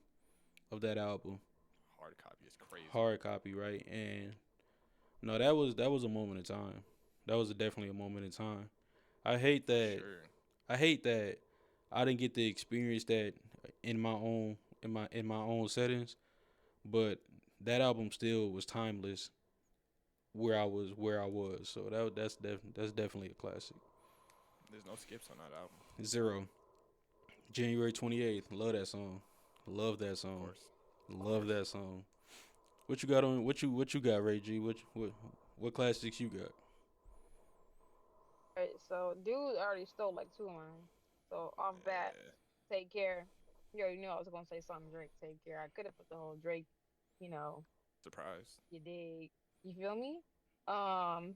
of that album. Hard copy is crazy. Hard copy, right? And no, that was a moment in time. That was definitely a moment in time. I hate For that. sure. I hate that I didn't get to experience that in my own settings. But that album still was timeless where I was. So that's definitely a classic. There's no skips on that album. Zero. January 28th. Love that song. Love that Of song. course. Love that song. What you got on? What you got, Ray G? What classics you got? Alright, so dude already stole like two of mine. So off bat, Yeah. Take Care. You already knew I was gonna say something Drake. Take Care. I could have put the whole Drake. You know, Surprise. you dig. You feel me? Um,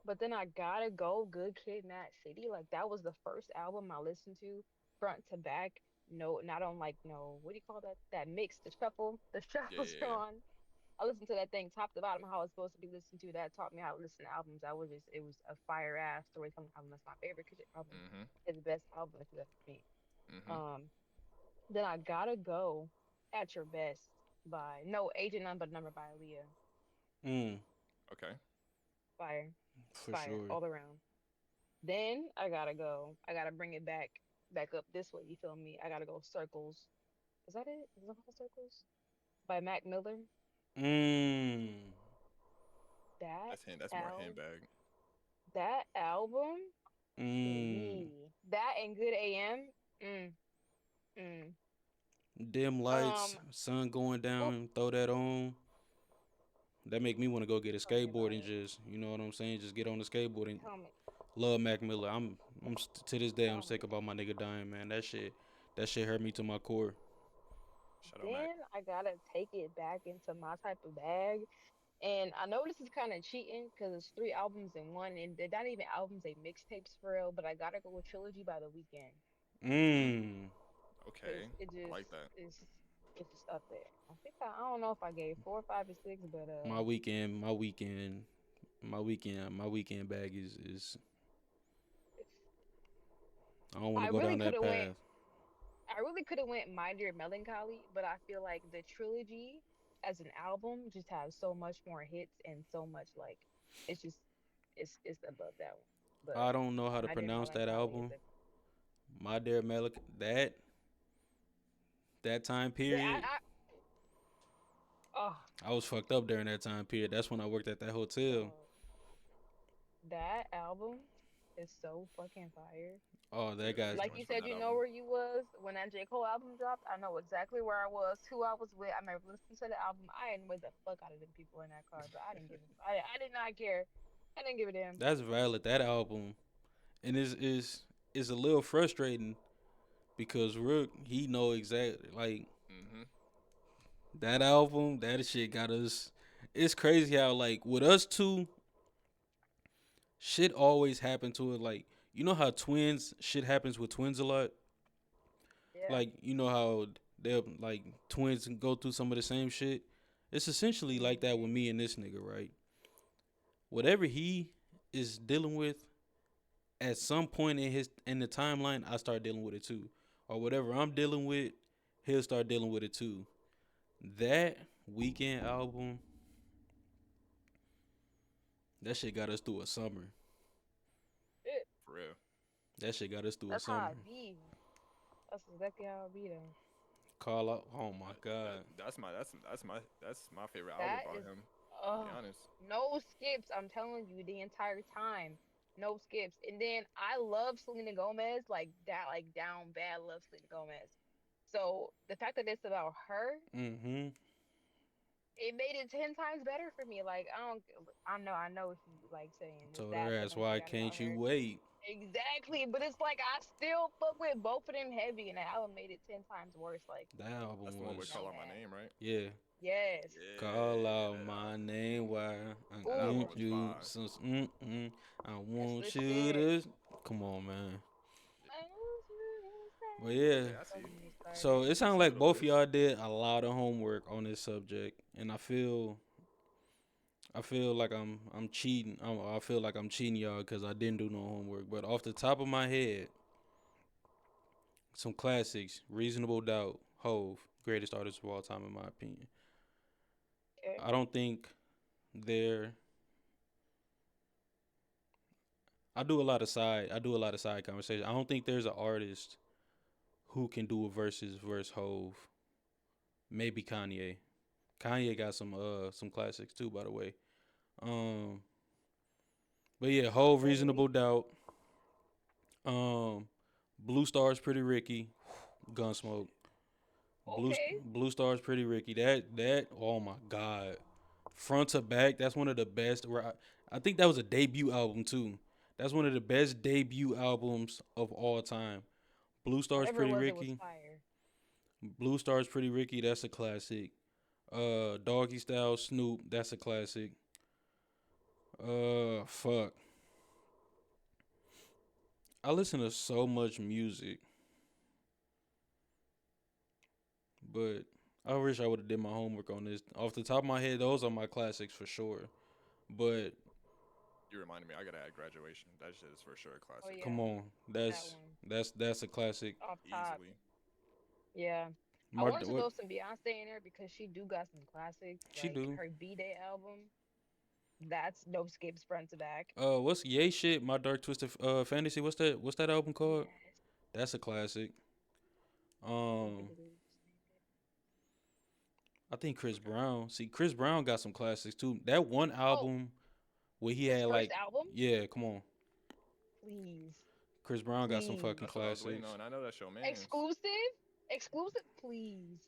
but then I gotta go. Good Kid, Mad City. Like that was the first album I listened to front to back. No, not on like no. What do you call that? That mix, the shuffle, the Yeah, shuffle yeah, yeah. song. I listened to that thing top to bottom, how it's supposed to be listened to. That taught me how to listen to albums. It was a fire ass storytelling album. That's my favorite Kendrick album. Mhm. It's the best album if you ask me. Mhm. Um, then I gotta go at your best by no Agent None But Number by Aaliyah. Mm, Okay. Fire, for fire sure. all around. Then I gotta go. I gotta bring it back up this way. You feel me? I gotta go Circles. Is that it? Is it called Circles by Mac Miller? Mm, That That's more al handbag. that album. mm. Me. That and Good AM. Mm, mm. Dim lights, Um, sun going oof, down. Throw that on. That make me want to go get a tell me about skateboard and it. just, you know what I'm saying, just get on the skateboard and Tell me, love Mac Miller. To this day I'm tell sick me. about my nigga dying, man. That shit hurt me to my core. Shout out Mac. Then I gotta take it back into my type of bag. And I know this is kind of cheating because it's three albums in one, and they're not even albums, they mixtapes for real. But I gotta go with Trilogy by The Weeknd Mm. Mm. because Okay. it I just like that. is it's just up there. I don't know if I gave four, five, or six, but My weekend, my weekend, my weekend bag is I don't want I to go really down could that have went path. I really could have went My Dear Melancholy, but I feel like the trilogy as an album just has so much more hits and so much like it's just it's above that one. But I don't know how to My Dear pronounce that Melancholy is album. a My Dear Malik, that time the period, oh I was fucked up during that time period. That's when I worked at that hotel. dog, that album is so fucking fire. Oh, that Yeah, guy's there's Like joints you from said, that you know album. where you was when that J. Cole album dropped. I know exactly where I was, who I was with. I remember listening to the album. I annoyed the fuck out of them people in that car, but I didn't give a, I did not care. I didn't give a damn. that's valid. That album, and is a little frustrating because Rook he know exactly like Hmm. that album. That shit got us. It's crazy how like with us two, shit always happen to it. Like you know how twins shit happens with twins a lot. Yeah. Like you know how they'll like twins go through some of the same shit. It's essentially like that with Mhm. me and this nigga, right? Whatever he is dealing with, at some point in the timeline, I start dealing with it too. Or whatever I'm dealing with, he'll start dealing with it too. That weekend album, that shit got us through a summer. Shit. For real. That shit got us through a That's how summer. I be. That's exactly how I be though. Call out, oh my That, god, that's my favorite album That by is, him. To be oh, honest. no skips. I'm telling you, the entire time, no skips. And then I love Selena Gomez, like that, like down bad. Love Selena Gomez. So the fact that it's about her, mm-hmm. it made it 10 times better for me. Like I know what you like saying is Told that her the ass, one that why got about can't you her. wait? Exactly, but it's like I still fuck with both of them heavy, and the album made it 10 times worse. Like That That's album the one with was, down Call Out My bad. Name, right? yeah. Yes. Call Yeah, out that my album. name, why That I Ooh, album want was you, fire. so, I that's want the you shit. to. Come on, man. I want you to But stay. yeah, Yeah, I So see. many so starters. it I sounds see like what it both of is. y'all did a lot of homework on this subject, and I feel like I'm cheating. I feel like I'm cheating y'all because I didn't do no homework. But off the top of my head, some classics: Reasonable Doubt, Hove, greatest artist of all time in my opinion. Okay. I don't think they're. I do a lot of side conversation. I don't think there's an artist who can do a versus Hove. Maybe Kanye. Kanye got some classics too, by the way. Um, but yeah, I Hove, feel you. Reasonable Doubt. Um, Blue Stars, Pretty Ricky, Gunsmoke. Okay. Blue Stars, Pretty Ricky. That. Oh my God, front to back. That's one of the best. I think that was a debut album too. That's one of the best debut albums of all time. Blue Stars, Whatever Pretty it was Ricky. fire. Blue Stars, Pretty Ricky. That's a classic. Doggy Style, Snoop. That's a classic. Fuck. I listen to so much music, but I wish I would have did my homework on this. Off the top of my head, those are my classics for sure. But You reminded me. I gotta add Graduation. That shit is for sure a Oh classic. come yeah, on, that that's one that's a classic. off top. Easily. Yeah. I Mark, wanted to what throw some Beyonce in there because she do got some classics, she like do? her B Day album. That's no skips front to back. What's Yay shit? My Dark Twisted Fantasy. What's that album called? Yes. That's a classic. Let me Um, do I think Chris Okay. Brown. See, Chris Brown got some classics too. That one Oh, album where he his had first like, album? yeah, come on. Please. Chris Brown got some Please. fucking That's what I was waiting classics. on. I know that's your man's. Exclusive? Exclusive, please.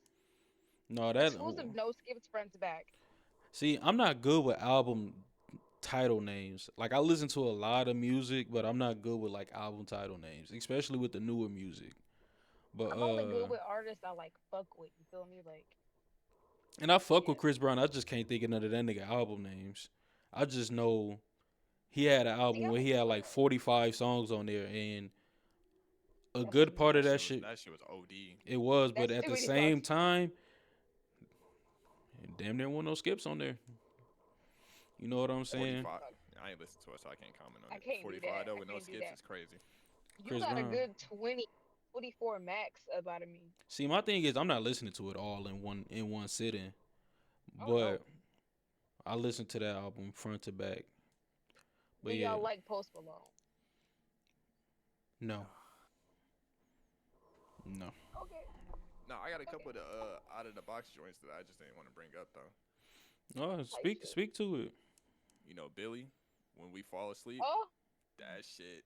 No, that. Exclusive, no skips front to back. See, I'm not good with album title names. Like I listen to a lot of music, but I'm not good with like album title names, especially with the newer music. But I'm only good with artists I like fuck with. You feel me? Like, and I fuck with yeah. Chris Brown. I just can't think of none of that nigga album names. I just know he had an He album got where like he had like 12. 45 songs on there, and a That's too good part many. of that shit That shit was OD. it was, but That's at too the many same songs. time, damn there wasn't no skips on there. You know what I'm saying? 45. Fuck. I ain't listened to it, so I can't comment on I it. can't do 45 that. though I with no can't do skips that. is crazy. You Chris got a Brown. good 20, 24 max about me. See, my thing is I'm not listening to it all in one sitting, Oh no. but I listened to that album front to back. Do But yeah, y'all like Post Malone? no, Nah. no. Okay. No, I got a Okay. couple of the out of the box joints that I just didn't want to bring up though. No, How you speak feel? speak to it. You know, Billy, when we fall asleep, Oh, that shit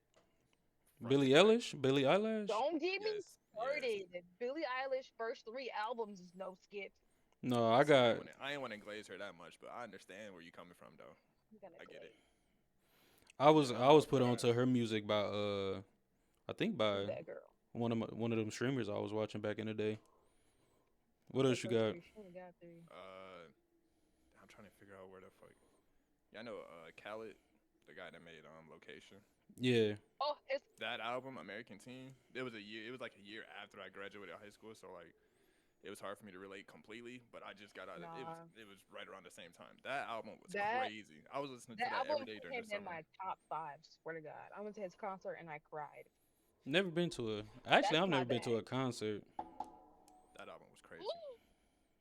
front Billie to back. Eilish, Billie Eilish. Don't get me Yes, yes. started. Billie Eilish first three albums is no skips. No, I See, got. I ain't want to glaze her that much, but I understand where you coming from though. I'm gonna I get it. glaze. I was put Bruh. onto her music by I think Who's by that girl? one of them streamers I was watching back in the day. She What got else you first got? three. She only got three. I'm trying to figure out where the fuck. Yeah, I know Khaled, the guy that made Location. Yeah. Oh, it's That album, American Teen. It was a year. It was like a year after I graduated high school, so like it was hard for me to relate completely. But I just got out of it. nah. It was right around the same time. That album was That crazy. I was listening to that that every album day put during him the in summer. my top five. Swear to God, I went to his concert and I cried. Never been to a. Actually, That's I've my never been to bag. a concert. That album was crazy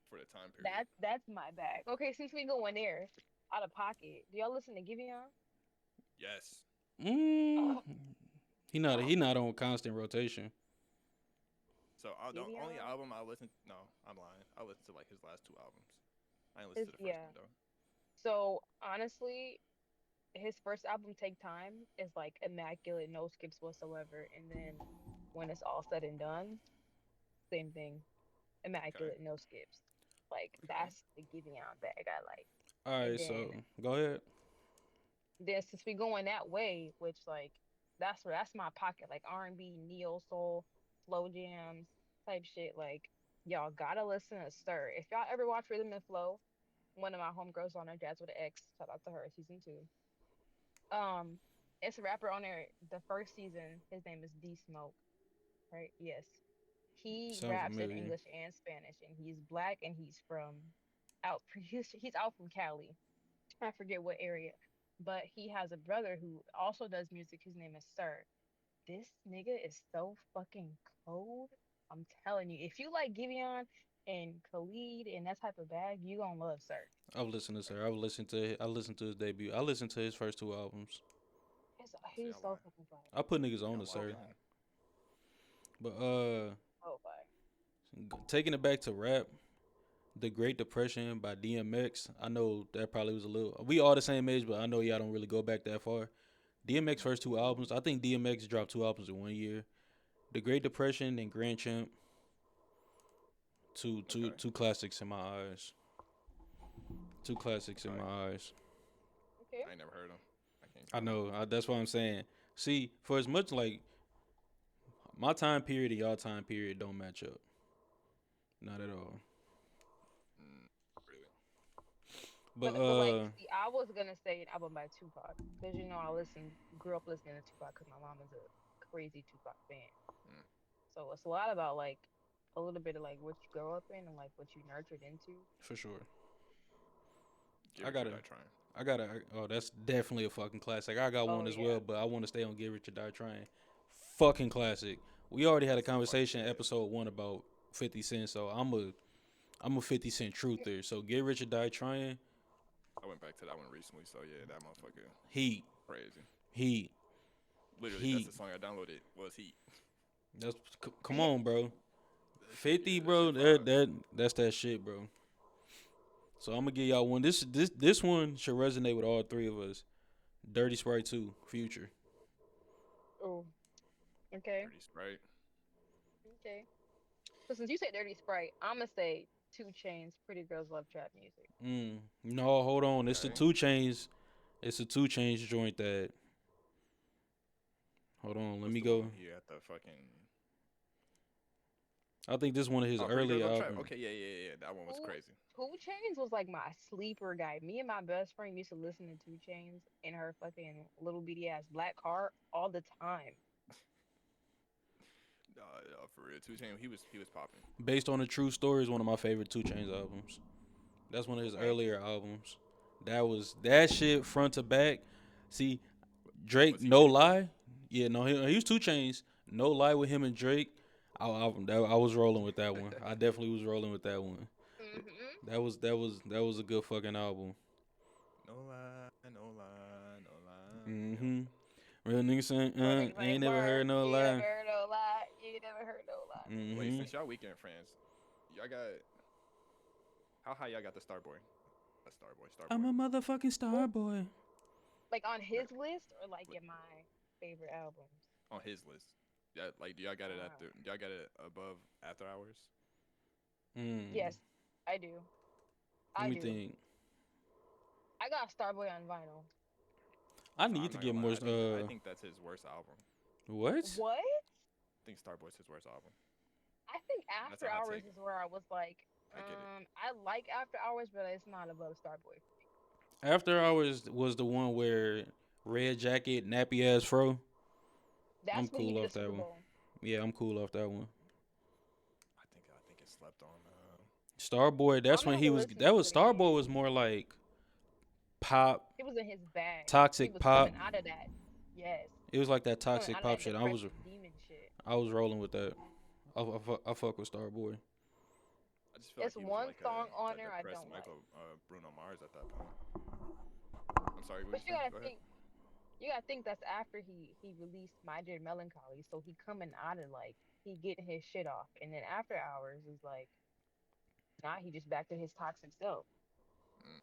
for the time period. That's my bag. Okay, since we going there, out of pocket. Do y'all listen to Giveon? Yes. Mm, Oh, he not on constant rotation. So the only Giveon? album I listened. No, I'm lying. I listened to like his last two albums. I ain't His listened to the first yeah. one though. So honestly, his first album, Take Time, is like immaculate, no skips whatsoever. And then when it's all said and done, same thing, Okay. immaculate, no skips. Like Okay. that's the Giveon bag I like. All And right, so then go ahead. since we going that way, which like that's my pocket, like R&B, neo soul, slow jams type shit. Like y'all gotta listen to Stir. If y'all ever watch Rhythm and Flow, one of my homegirls on there, Jazz with an X, shout out to her, season two. Um, it's a rapper on there. The first season, his name is D Smoke, right? Yes, he Sounds raps in familiar. English and Spanish, and he's black, and he's from out. He's out from Cali. I forget what area, but he has a brother who also does music. His name is Sir. This nigga is so fucking cold. I'm telling you, if you like Giveon and Khalid and that type of bag, you gonna love Sir. I've listened to Sir. I listened to his debut. I listened to his first two albums. See, He's so fucking fire. I put niggas on I to love Sir. it. But Oh fire. taking it back to rap, The Great Depression by DMX. I know that probably was a little. We all the same age, but I know y'all don't really go back that far. DMX first two albums. I think DMX dropped two albums in 1 year. The Great Depression and Grand Champ. Okay. Two classics in my eyes. Two classics in Okay. my eyes. Okay. I ain't never heard him. I can't. I know. That's what I'm saying. See, for as much like my time period and y'all time period don't match up. Not at all. Really. But But like, see, I was gonna say an album by Tupac because grew up listening to Tupac because my mom is a crazy Tupac fan. Mm. So it's a lot about like a little bit of like what you grow up in and like what you nurtured into. for sure. Get I Rich or gotta Die Trying. oh, that's definitely a fucking classic. I got one Oh as yeah. well, but I want to stay on Get Rich or Die Trying. Fucking classic. We already had a That's a fucking conversation hit. episode 1 about 50 Cent, so I'm a 50 Cent truther. So Get Rich or Die Trying, I went back to that one recently, so yeah, that motherfucker heat, crazy. heat, Literally, that's heat. the song I downloaded was Heat. Come on, bro. 50, Yeah, that bro. shit fire. That's that shit, bro. So I'm gonna give y'all one. This one should resonate with all three of us. Dirty Sprite 2, Future. Oh. Okay. Dirty Sprite. Okay. So since you said Dirty Sprite, I'ma say Two Chains, Pretty Girls Love Trap Music. No, hold on. It's the Okay. 2 Chains. It's the 2 Chains joint that. Hold on, let What's me the go. one here at the fucking. I think this is one of his Oh, Pretty early Girls Love Trap. albums. Okay, yeah. That one was Two crazy. Two Chains was like my sleeper guy. Me and my best friend used to listen to Two Chains in her fucking little bitty ass black car all the time. For real, 2 Chainz, he was popping. Based on a True Story is one of my favorite 2 Chains albums. That's one of his Okay. earlier albums. That shit front to back. See, Drake, Was he no Big Boy? lie. Yeah, no, he was 2 Chains. No lie with him and Drake. I was rolling with that one. I definitely was rolling with that one. Mm-hmm. That was a good fucking album. No lie, no lie, no lie. Mm-hmm. Real nigga saying, Niggas ain't ain't never word. heard no You lie. never heard no lie. You never heard no lie. Wait, Mm-hmm. since y'all weekend friends, y'all got how high y'all got the Starboy? Starboy. I'm a motherfucking star boy. Like on his list or like in my favorite albums? on his list. Yeah, like do y'all got it Uh, at the? Do y'all got it above After Hours? Mm. yes, I do. Let I me do. think. I got Starboy on vinyl. I So need I'm to not get gonna more. lie. I think that's his worst album. What? What? I think Starboy's his worst album. I think That's After a hot Hours take. is where I was like, I get it. I like After Hours, but it's not above Starboy. After Hours was the one where red jacket, nappy ass fro. I'm That's when he cool did a off that Super one. Bowl. Yeah, I'm cool off that one. I think it slept on. Starboy, I'm that's gonna when have he to was. listen That to was it again. Starboy was more like pop, He was in his bag. He toxic was coming pop. out of that. Yes, It was like that coming toxic out of pop that shit. depressive demon shit. I was rolling with that. I fuck with Starboy. I just feel like It's he was one like song on a there I depressed don't like. Michael Bruno Mars at that point. I'm sorry. What But you you saying? gotta Go ahead. think. You gotta think that's after he released My Dear Melancholy, so he coming out of like he getting his shit off, and then After Hours is like now he just back to his toxic self. Mm,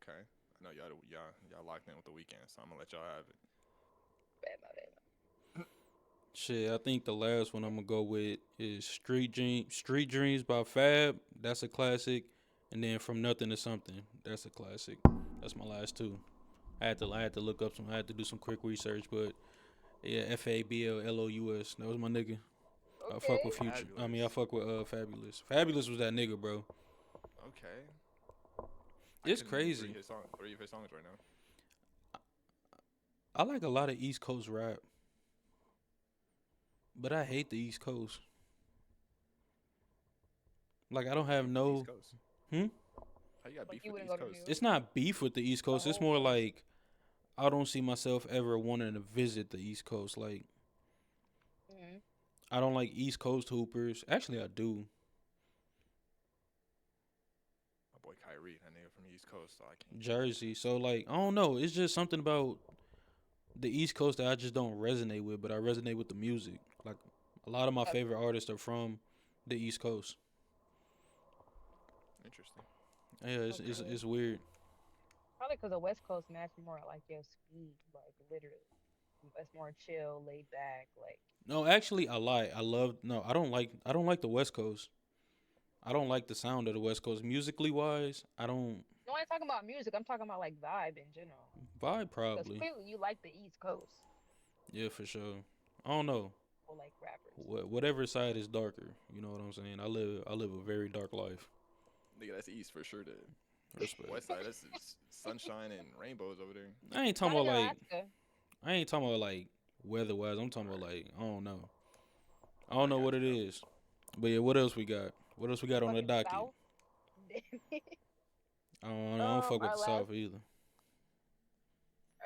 okay. I know y'all locked in with the weekend, so I'm gonna let y'all have it. Bad, my bad. Shit, I think the last one I'm gonna go with is Street Dreams by Fab. That's a classic. And then From Nothing to Something. That's a classic. That's my last two. I had to look up some. I had to do some quick research, but yeah, FABLLOUS. That was my nigga. I Okay. fuck with Future. I mean, I Fabulous. fuck with Fabulous. Fabulous was that nigga, bro. Okay. I It's couldn't name crazy. three of his songs right now. I like a lot of East Coast rap, but I hate the East Coast. Like I How don't you have beef with the East no. Coast? Hmm. How you got Like beef you with the wouldn't East go to New Coast? York. It's not beef with the East The Coast. It's whole more coast. like I don't see myself ever wanting to visit the East Coast. Like Hmm. I don't like East Coast hoopers. Actually, I do. My boy Kyrie, that nigga from the East Coast, so I can't. Jersey. So like I don't know. It's just something about the East Coast that I just don't resonate with, but I resonate with the music. Like a lot of my Okay. favorite artists are from the East Coast. Interesting. Yeah, Okay. it's weird. Probably because the West Coast match more like your speed, like literally. It's more chill, laid back. Like No, actually, I lie. I love no. I don't like the West Coast. I don't like the sound of the West Coast musically wise. I don't no, I ain't talking about music. I'm talking about like vibe in general. vibe Because probably. clearly you like the East Coast Yeah, for sure. I don't know. or like rappers. Whatever side is darker, you know what I'm saying. I live a very dark life. Nigga, that's East for sure. The Respect. West Side, that's sunshine and rainbows over there. I ain't talking Not about in like Alaska. I ain't talking about like weather wise. I'm talking about like I don't know. I don't I know got what you it though. is. But yeah, what else we got? What else we got on the Fucking docket? South. I don't fuck with Our the last South either.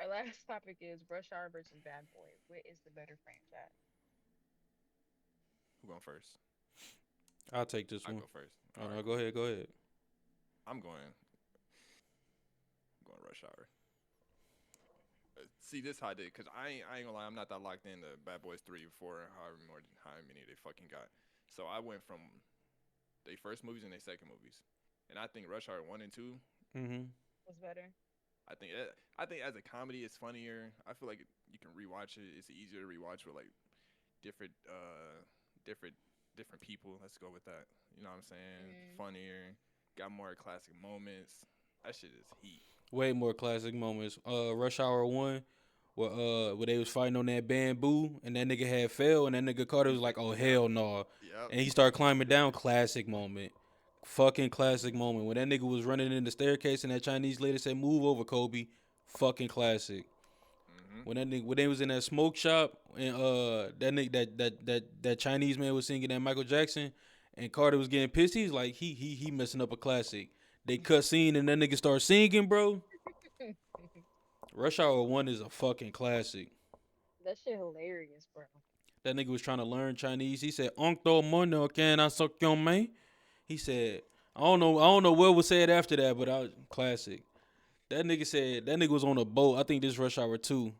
our last topic is Rush Hour versus Bad Boy. What is the better franchise? Who going first? I'll take this I one. go first. Oh All no, right, go cool. ahead, go ahead. I'm going Rush Hour. See this how I did, cause I ain't gonna lie, I'm not that locked into Bad Boys 3, 4, how many they fucking got. So I went from they first movies and they second movies, and I think Rush Hour 1 and 2. Mhm. What's better? I think as a comedy it's funnier. I feel like you can rewatch it. It's easier to rewatch with like different different different people. Let's go with that. You know what I'm saying? Mm. Funnier, got more classic moments. That shit is heat. Way more classic moments. Rush Hour 1, where they was fighting on that bamboo and that nigga had fell and that nigga Carter was like, "Oh Yep, hell no," yep. and he started climbing down. Classic moment. Fucking classic moment when that nigga was running in the staircase and that Chinese lady said, "Move over, Kobe." Fucking classic. Mhm. When they was in that smoke shop and that nigga that Chinese man was singing that Michael Jackson and Carter was getting pissed. He's like he messing up a classic. They cut scene and that nigga start singing, bro. Rush Hour 1 is a fucking classic. That shit hilarious, bro. That nigga was trying to learn Chinese. He said, "Onkdo mono can I suck your man?" He said, I don't know what was said after that, but classic. That nigga was on a boat. I think this Rush Hour 2.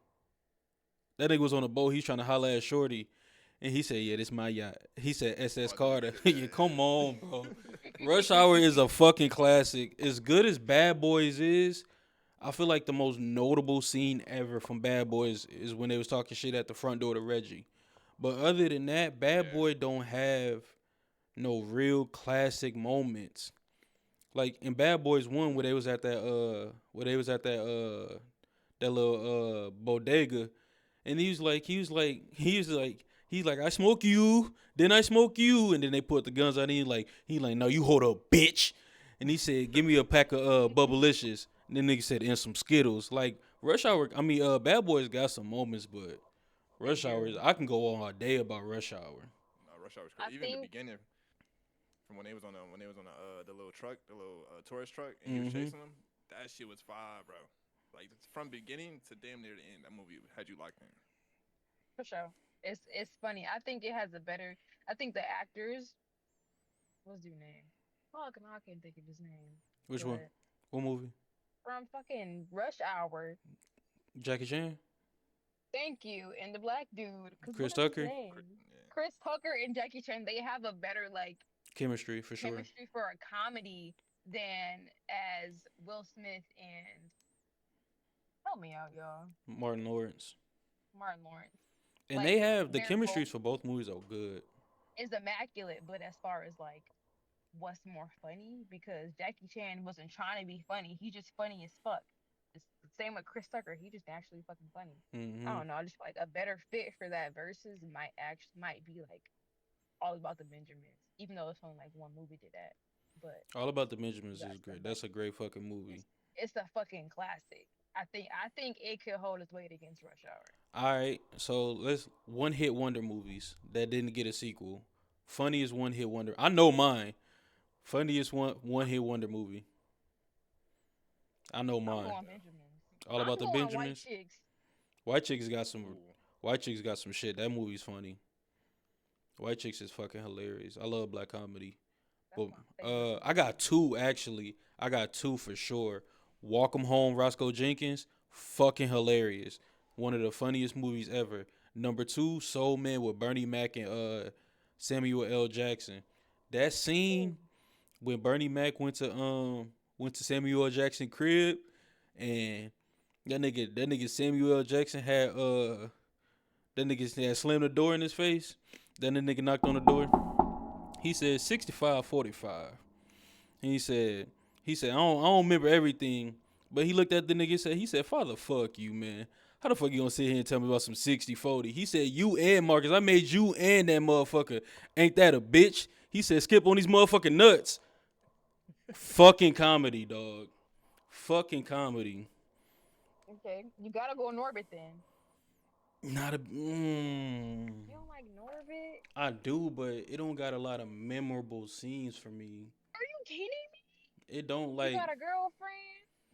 That nigga was on a boat. He's trying to holler at Shorty. And he said, "Yeah, this my yacht." He said, "SS Oh, the nigga Carter." said, Yeah, yeah, come on, bro. Rush Hour is a fucking classic. As good as Bad Boys is, I feel like the most notable scene ever from Bad Boys is when they was talking shit at the front door to Reggie. But other than that, Bad Yeah. Boy don't have no real classic moments. Like in Bad Boys 1 where they was at that little bodega, and he's like I smoke you, then I smoke you, and then they put the guns on him. He like no, you hold up, bitch. And he said, give me a pack of Bubblicious. And then nigga said, and some Skittles. Like Rush Hour, Bad Boys got some moments, but They Rush Hour, do. I can go on all day about Rush Hour. No, Rush Hour was I crazy. Even the think beginning, from when they was on the little truck, the little tourist truck, and he was Mhm. chasing them. That shit was fire, bro. Like from beginning to damn near the end, that movie had you locked in. for sure. It's funny. I think it has a better. I think the actors. What's his name? Fuck, and I can't think of his name. Which one? But What movie? from fucking Rush Hour. Jackie Chan? Thank you. And the black dude. Cause what Chris is his Tucker? name? Yeah. Chris Tucker and Jackie Chan. They have a better like Chemistry for sure. chemistry for a comedy than as Will Smith and help me out, y'all. Martin Lawrence. Martin Lawrence. And Like they have the they're chemistries both for both movies are good. is immaculate, but as far as like what's more funny, because Jackie Chan wasn't trying to be funny, he just funny as fuck. It's the same with Chris Tucker, he just naturally fucking funny. I Hmm. don't know, I just feel like a better fit for that versus might be like all about the Benjamins, even though it's only like one movie did that. But All About the you Benjamins got is great. That's somebody. a great fucking movie. It's it's a fucking classic. I think it could hold its weight against Rush Hour. All right, so let's one hit wonder movies that didn't get a sequel. Funniest one hit wonder. I know mine. Funniest one hit wonder movie. I know I'm mine. going Benjamins. All I'm About the going White Benjamins. Chicks. White Chicks got some. Ooh. White Chicks got some shit. That movie's funny. White Chicks is fucking hilarious. I love black comedy. That's But my favorite I movie. got two actually. I got two for sure. Walk 'em Home, Roscoe Jenkins, fucking hilarious. One of the funniest movies ever. Number two, Soul Man with Bernie Mac and Samuel L. Jackson. That Ooh. scene when Bernie Mac went to Samuel L. Jackson crib and that nigga Samuel L. Jackson had that nigga had slammed the door in his face. Then the nigga knocked on the door. He said 65-45. And he said, I don't remember everything. But he looked at the nigga and he said, Father, fuck you, man. How the fuck you gonna sit here and tell me about some 60-40? He said, you and Marcus, I made you and that motherfucker. Ain't that a bitch? He said, skip on these motherfucking nuts. Fucking comedy, dog. Fucking comedy. Okay, you gotta go Norbit then. Not a. You don't like Norbit? I do, but it don't got a lot of memorable scenes for me. Are you kidding me? It don't You like. got a girlfriend?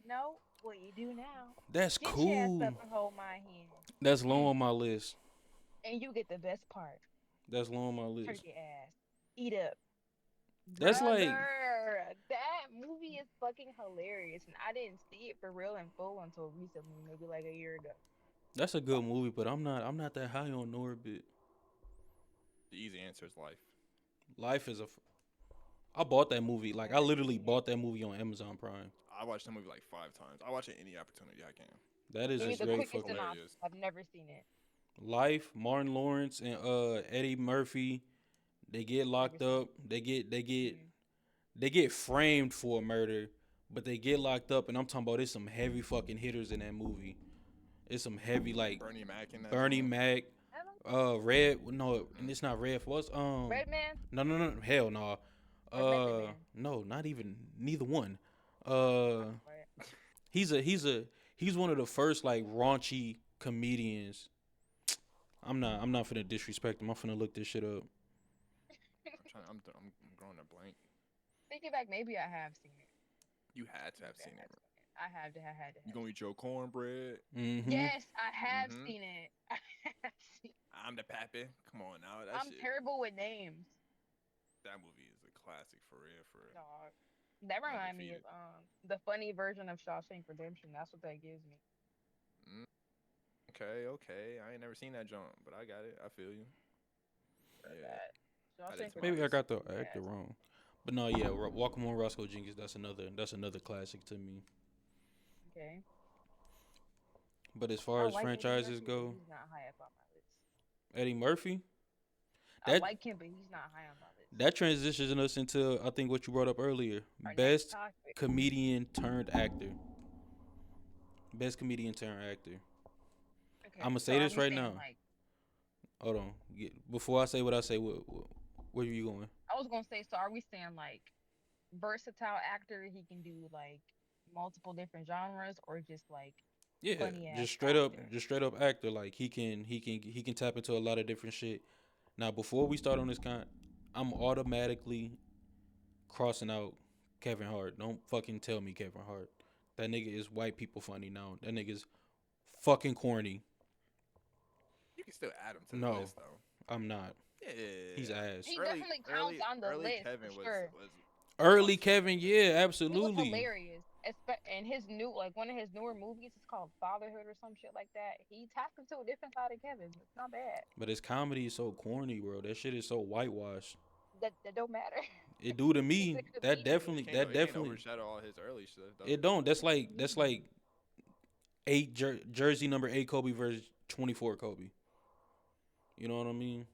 No. Well, you do now. That's Get your ass cool. up and hold my hand. That's low on my list. And you get the best part. That's low on my list. Turkey ass. Eat up. That's like Brother, that movie is fucking hilarious. And I didn't see it for real and full until recently, maybe like a year ago. that's a good movie, but I'm not that high on Norbit. The easy answer is life. Life is a. I bought that movie. Like I Never literally seen it. bought that movie on Amazon Prime. I watched that movie like 5 times. I watch it any opportunity I can. That is Give a me the great quickest fucking Hilarious. synopsis. I've never seen it. life. Martin Lawrence and Eddie Murphy, they get Never locked seen up. it. They get framed for a murder, but they get locked up. And I'm talking about it's some heavy fucking hitters in that movie. It's some heavy like Bernie Mac in that. Bernie joint. Mac, Ever? Red. No, and it's not Red. What's Red Man No, hell no. or Method Man? No, not even neither one. I Uh, swear. he's one of the first like raunchy comedians. I'm not finna disrespect him. I'm finna look this shit up. I'm growing a blank. Thinking back, maybe I have seen it. You had to have Maybe seen I it. have seen it. I had to. I had to. You Have gonna eat your cornbread? Mm-hmm. Yes, I have Mhm. seen it. I have seen. I'm the pappy. Come on now, that I'm shit. terrible with names. That movie is a classic for real. For real. Dog. That remind me of Undefeated. the funny version of Shawshank Redemption. That's what that gives me. Okay. I ain't never seen that jump, but I got it. I feel you. For Yeah. that. Shawshank Shawshank Maybe I Redemption. got the Redemption. actor Yes. wrong. But no, yeah, Walk 'em on Roscoe Jenkins. That's another classic to me. Okay. But as I far as like Eddie franchises Murphy, but go, he's not high up on my list. Eddie Murphy, I that like him, but he's not high on my list. that transitions us into I think what you brought up earlier. Our next Best topic. comedian turned actor. Best comedian turned actor. Okay, I'ma so say are this we right saying now. like? Hold on. Before I say what I say, where are you going? I was gonna say, so are we saying like versatile actor? He can do like multiple different genres, or just like Yeah, funny ass actor. just straight up actor. Like he can tap into a lot of different shit. Now before we start on this I'm automatically crossing out Kevin Hart. Don't fucking tell me Kevin Hart. That nigga is white people funny now. That nigga's fucking corny. You can still add him to the No, list though. I'm not. Yeah, He's ass. He definitely counts on the early list Kevin for sure. was Early awesome. Kevin, yeah, He was absolutely. hilarious. And his new, like one of his newer movies is called Fatherhood or some shit like that. He tapped into a different side of Kevin. It's not bad. But his comedy is so corny, bro. That shit is so whitewashed. That don't matter. It do to He's me. a comedian. It That can't definitely. overshadow all his early stuff though. It don't. He's a That's comedian. like jersey number 8 Kobe versus 24 Kobe. You know what I mean? Rude.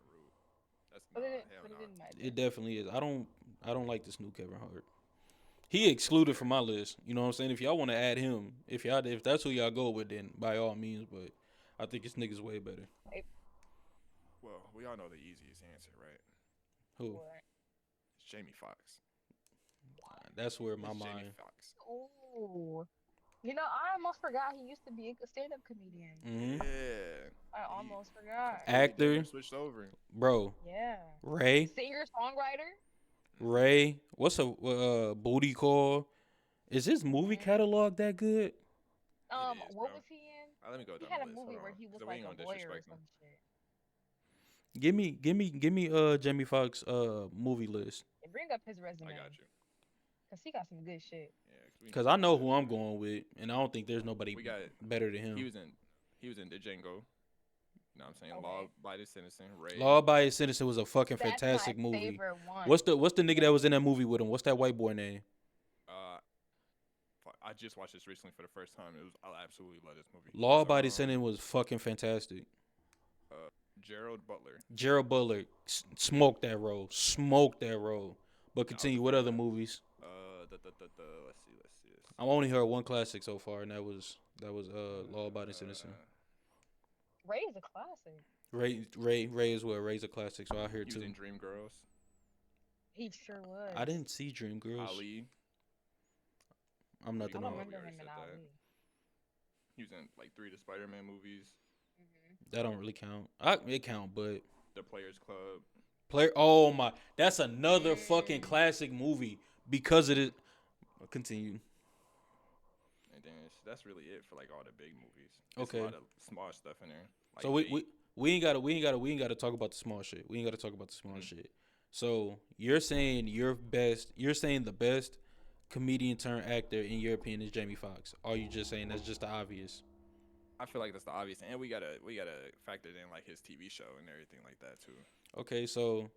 That's Put nah, it, hell put it no. in my It definitely is. I don't like this new Kevin Hart. He excluded from my list. You know what I'm saying? If y'all want to add him, if that's who y'all go with, then by all means. But I think this nigga's way better. Well, we all know the easiest answer, right? Who? It's Jamie Foxx. That's where my It's Jamie mind. Foxx. Oh, you know, I almost forgot he used to be a stand-up comedian. Mm-hmm. Yeah. I almost forgot. Actor. Switched over. Bro. Yeah. Ray. Singer-songwriter. Ray. What's a booty call? Is his movie Mhm. catalog that good? What bro. was he in? Let me go He down had the a list. movie Hold where on, he was 'cause we like ain't a gonna lawyer or disrespect him. some shit. Give me Jamie Foxx movie list. And bring up his resume. I got you. Cause he got some good shit. Yeah, Cause I know who I'm going with, and I don't think there's nobody We got it. better than him. He was in the Django. You know what I'm saying? Okay. Law Abiding Citizen. Ray. Law Abiding Citizen was a fucking That's fantastic my movie. favorite one. What's the nigga that was in that movie with him? What's that white boy name? I just watched this recently for the first time. I absolutely love this movie. Law It's, Abiding Citizen was fucking fantastic. Gerald Butler. Gerald Butler smoked that role. But continue. What fan other of- movies? Let's see. I've only heard one classic so far, and that was Law Abiding Citizen. Ray is a classic. Ray as well. Ray's a classic, so I hear He was too. in Dreamgirls. He sure was. I didn't see Dreamgirls. Ali. I'm I nothing don't on. remember already him in said that. Ali. He was in like 3 of the Spider-Man movies. That don't really count. It count, but The Players Club. Oh my, that's another fucking classic movie because of it. Continue. And then that's really it for like all the big movies. Okay. A lot of small stuff in there. Like So we ain't gotta talk about the small shit. We ain't gotta talk about the small shit. So you're saying you're the best comedian turned actor in your opinion is Jamie Foxx. Or are you just saying that's just the obvious? I feel like that's the obvious, and we gotta factor in like his TV show and everything like that too. Okay, so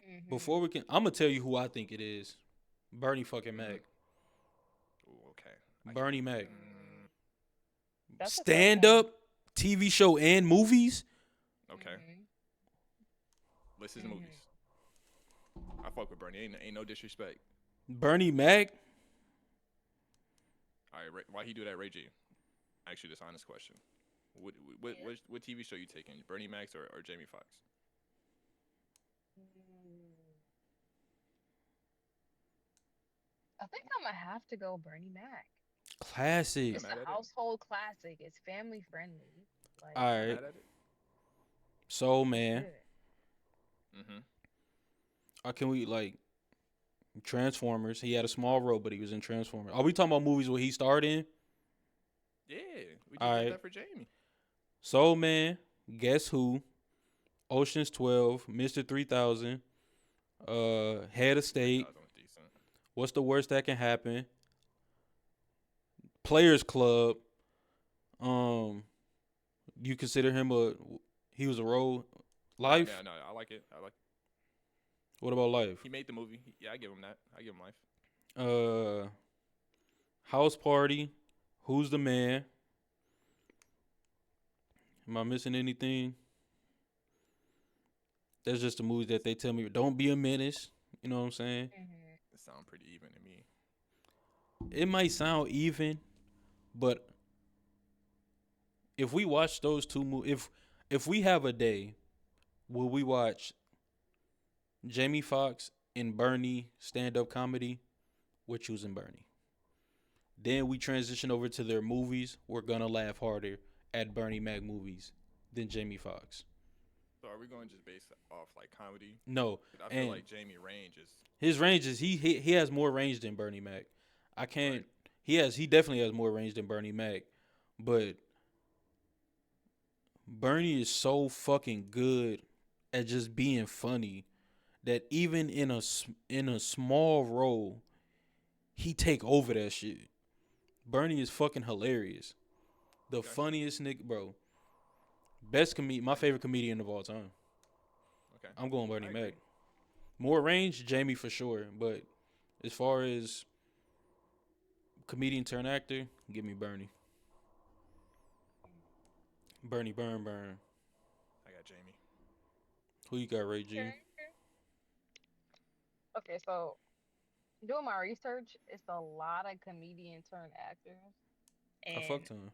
Mhm. before we can, I'm gonna tell you who I think it is. Bernie fucking Mac. Ooh, okay. Bernie Mac. That's a tough Stand one. up, TV show, and movies. Okay. Mhm. List his movies. I fuck with Bernie. Ain't no disrespect. Bernie Mac. All right, why he do that, Ray J? Ask you this honest question. What TV show you taking? Bernie Mac or Jamie Foxx? I think I'm gonna have to go Bernie Mac. Classic. It's mad at a it. household classic. It's family friendly. Like, All right. Mad at it? So man, good. can we like Transformers? He had a small role, but he was in Transformers. Are we talking about movies where he starred in? Yeah, we just Alright. did that for Jamie. Soul Man, Guess Who, Ocean's 12, Mr. 3000, Head of State, That was decent. What's the Worst That Can Happen, Players Club. You consider him he was a role? Life? Yeah, no, I like it. What about Life? He made the movie. Yeah, I give him that. I give him Life. House Party, Who's the Man, Am I missing anything? That's just the movies that they tell me. Don't be a menace. You know what I'm saying? Hmm. It sounds pretty even to me. It might sound even, but if we watch those two movies, if we have a day where we watch Jamie Foxx and Bernie stand up comedy, we're choosing Bernie. Then we transition over to their movies. We're gonna laugh harder at Bernie Mac movies than Jamie Foxx. So are we going just based off like comedy? No, 'Cause I feel and like Jamie range is his range is he has more range than Bernie Mac. I can't. Right. He definitely has more range than Bernie Mac, but Bernie is so fucking good at just being funny that even in a small role, he take over that shit. Bernie is fucking hilarious. The Okay. funniest nigga, bro. My favorite comedian of all time. okay. I'm going Bernie I Mac. agree. More range, Jamie for sure. But as far as comedian turn actor, give me Bernie. Bernie Burn. I got Jamie. Who you got, Ray G? Okay. Okay, so doing my research, it's a lot of comedian turned actors. I And fucked him.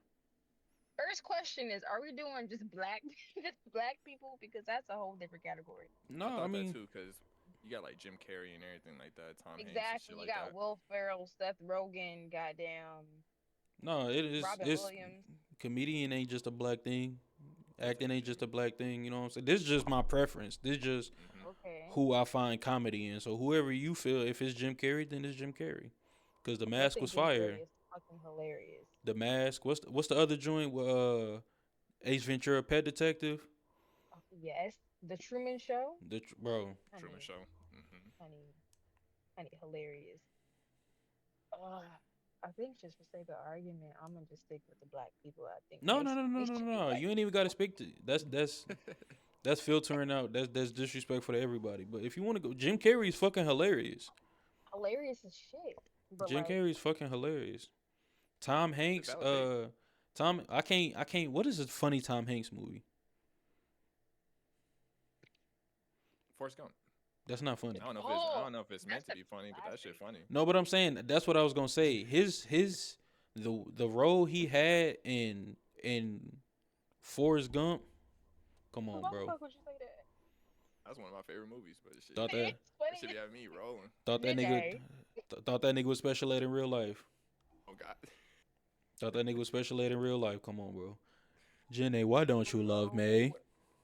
first question is, are we doing just black just black people? Because that's a whole different category. No, I I thought mean, that too, cause you got like Jim Carrey and everything like that, Tom Hanks and Exactly. shit You like got that. Will Ferrell, Seth Rogen, goddamn no, Robin it's Williams. comedian ain't just a black thing. Acting ain't just a black thing. You know what I'm saying? This is just my preference. This is just Hmm. Okay. who I find comedy in. So whoever you feel, if it's Jim Carrey, then it's Jim Carrey. Cause The Okay, I Mask think was Jim fire. Carrey is fucking hilarious. The Mask. What's the other joint with Ace Ventura, Pet Detective? Yes. The Truman Show. Bro. Truman Honey, Show. Hmm. honey, honey, hilarious. Uh, I think just for sake of argument, I'm gonna just stick with the black people. I think No, they no, no, no, they no, should be no. white. You ain't even gotta speak to that's filtering out. That's disrespectful to everybody. But if you want to go, Jim Carrey's fucking hilarious. Hilarious as shit. But Jim like, Carrey's fucking hilarious. Tom To Hanks, validate. Tom, I can't. What is a funny Tom Hanks movie? Forrest Gump. That's not funny. I oh, don't know if it's meant that's to a be funny, but that shit classic. funny. No, but I'm saying that's what I was gonna say. The role he had in Forrest Gump. Come on, Why the bro. fuck would you say that? That's one of my favorite movies, but shit, Thought that It's that should funny. be having me rolling. thought that nigga Janae. thought that nigga was special ed in real life. Oh God. Thought that nigga was special ed in real life. Come on, bro. Jenny, why don't you love Bro, me?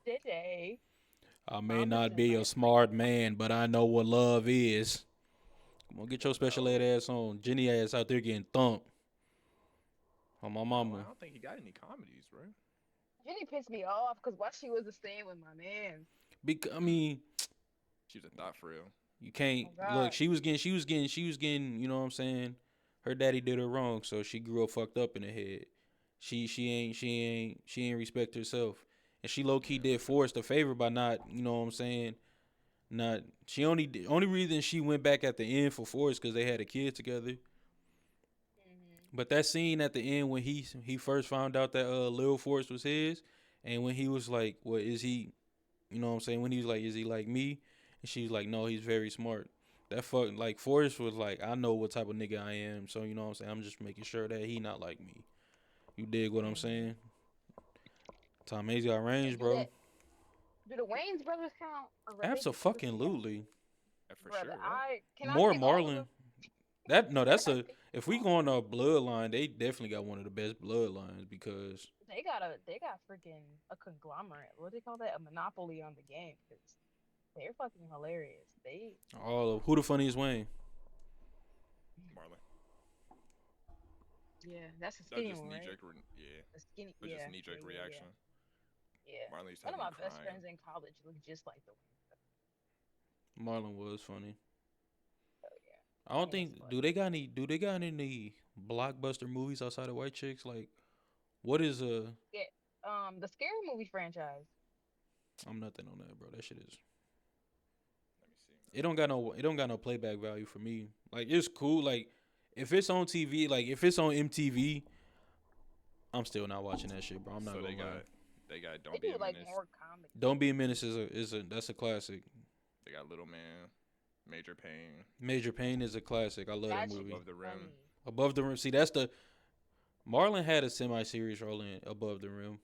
Janae. I may Mama's not in be my a smart man, but I know what love is. Come on, get your special ed No. ass on. Jenny ass out there getting thumped. On my No, mama. I don't think he got any comedies, bro. Jenny pissed me off because what she was staying with my man. I mean, She was a thought for real. you can't Oh God. look. She was getting. You know what I'm saying? Her daddy did her wrong, so she grew up fucked up in the head. She ain't respect herself, and she low key did Forrest a favor by not. You know what I'm saying? Not she only reason she went back at the end for Forrest because they had a kid together. Hmm. But that scene at the end when he first found out that Lil Forrest was his, and when he was like, "What is he?" You know what I'm saying? When he was like, "Is he like me?" And she's like, "No, he's very smart." That fuck like Forrest was like, "I know what type of nigga I am, so you know what I'm saying. I'm just making sure that he not like me." You dig what I'm Hmm. saying? Tom Hanks got range, Do bro. that? Do the Wayne's brothers count? Or were they just pussy ass? Absolutely. Yeah, for Brother, sure, right? can I More take all of Marlon. them? That no, Can that's I a take if them we all? go on a bloodline, they definitely got one of the best bloodlines because They got freaking a conglomerate. What do they call that? A monopoly on the game. Because they're fucking hilarious. They all of who the funniest Wayne. Marlon. Yeah, that's the That's skinny just one, knee right? jerk. Yeah, The skinny. that's just Yeah, knee yeah, jerk yeah, yeah, reaction. yeah. Marlon used to One have of me my best crying. friends in college looked just like the one. Marlon was funny. So yeah, I don't funny as think fuck. do they got any blockbuster movies outside of White Chicks? Like what is a Yeah. The scary movie franchise. I'm nothing on that, bro. That shit is Let me see. it don't got no playback value for me. Like it's cool. Like if it's on TV, like if it's on MTV, I'm still not watching that shit, bro. I'm not So gonna lie. They got They Don't Be do a like Menace. more comedy. Don't Be a Menace that's a classic. They got Little Man, Major Payne, Major Payne is a classic. I love that That should movie. Above the be Rim. funny. Above the Rim. See, that's the Marlon had a semi-serious role in Above the Rim.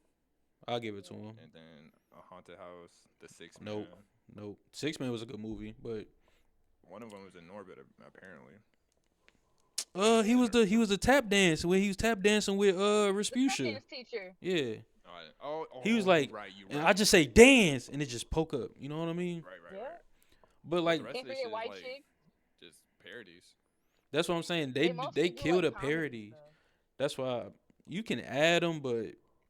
I'll give it to him. And then A Haunted House, The Sixth Nope. Man. Nope. Six Man was a good movie, but One of them was in Norbit apparently. he was the tap dance when he was tap dancing with The Respucia. dance teacher. Yeah. He was you like, right, you and right. I just say dance, and it just poke up. You know what I mean? Right. Yeah. But The like, rest Can't of this forget shit is White like Chick. just parodies. that's what I'm saying. They They mostly do, killed like, a comedy parody. stuff. That's why you can add them, but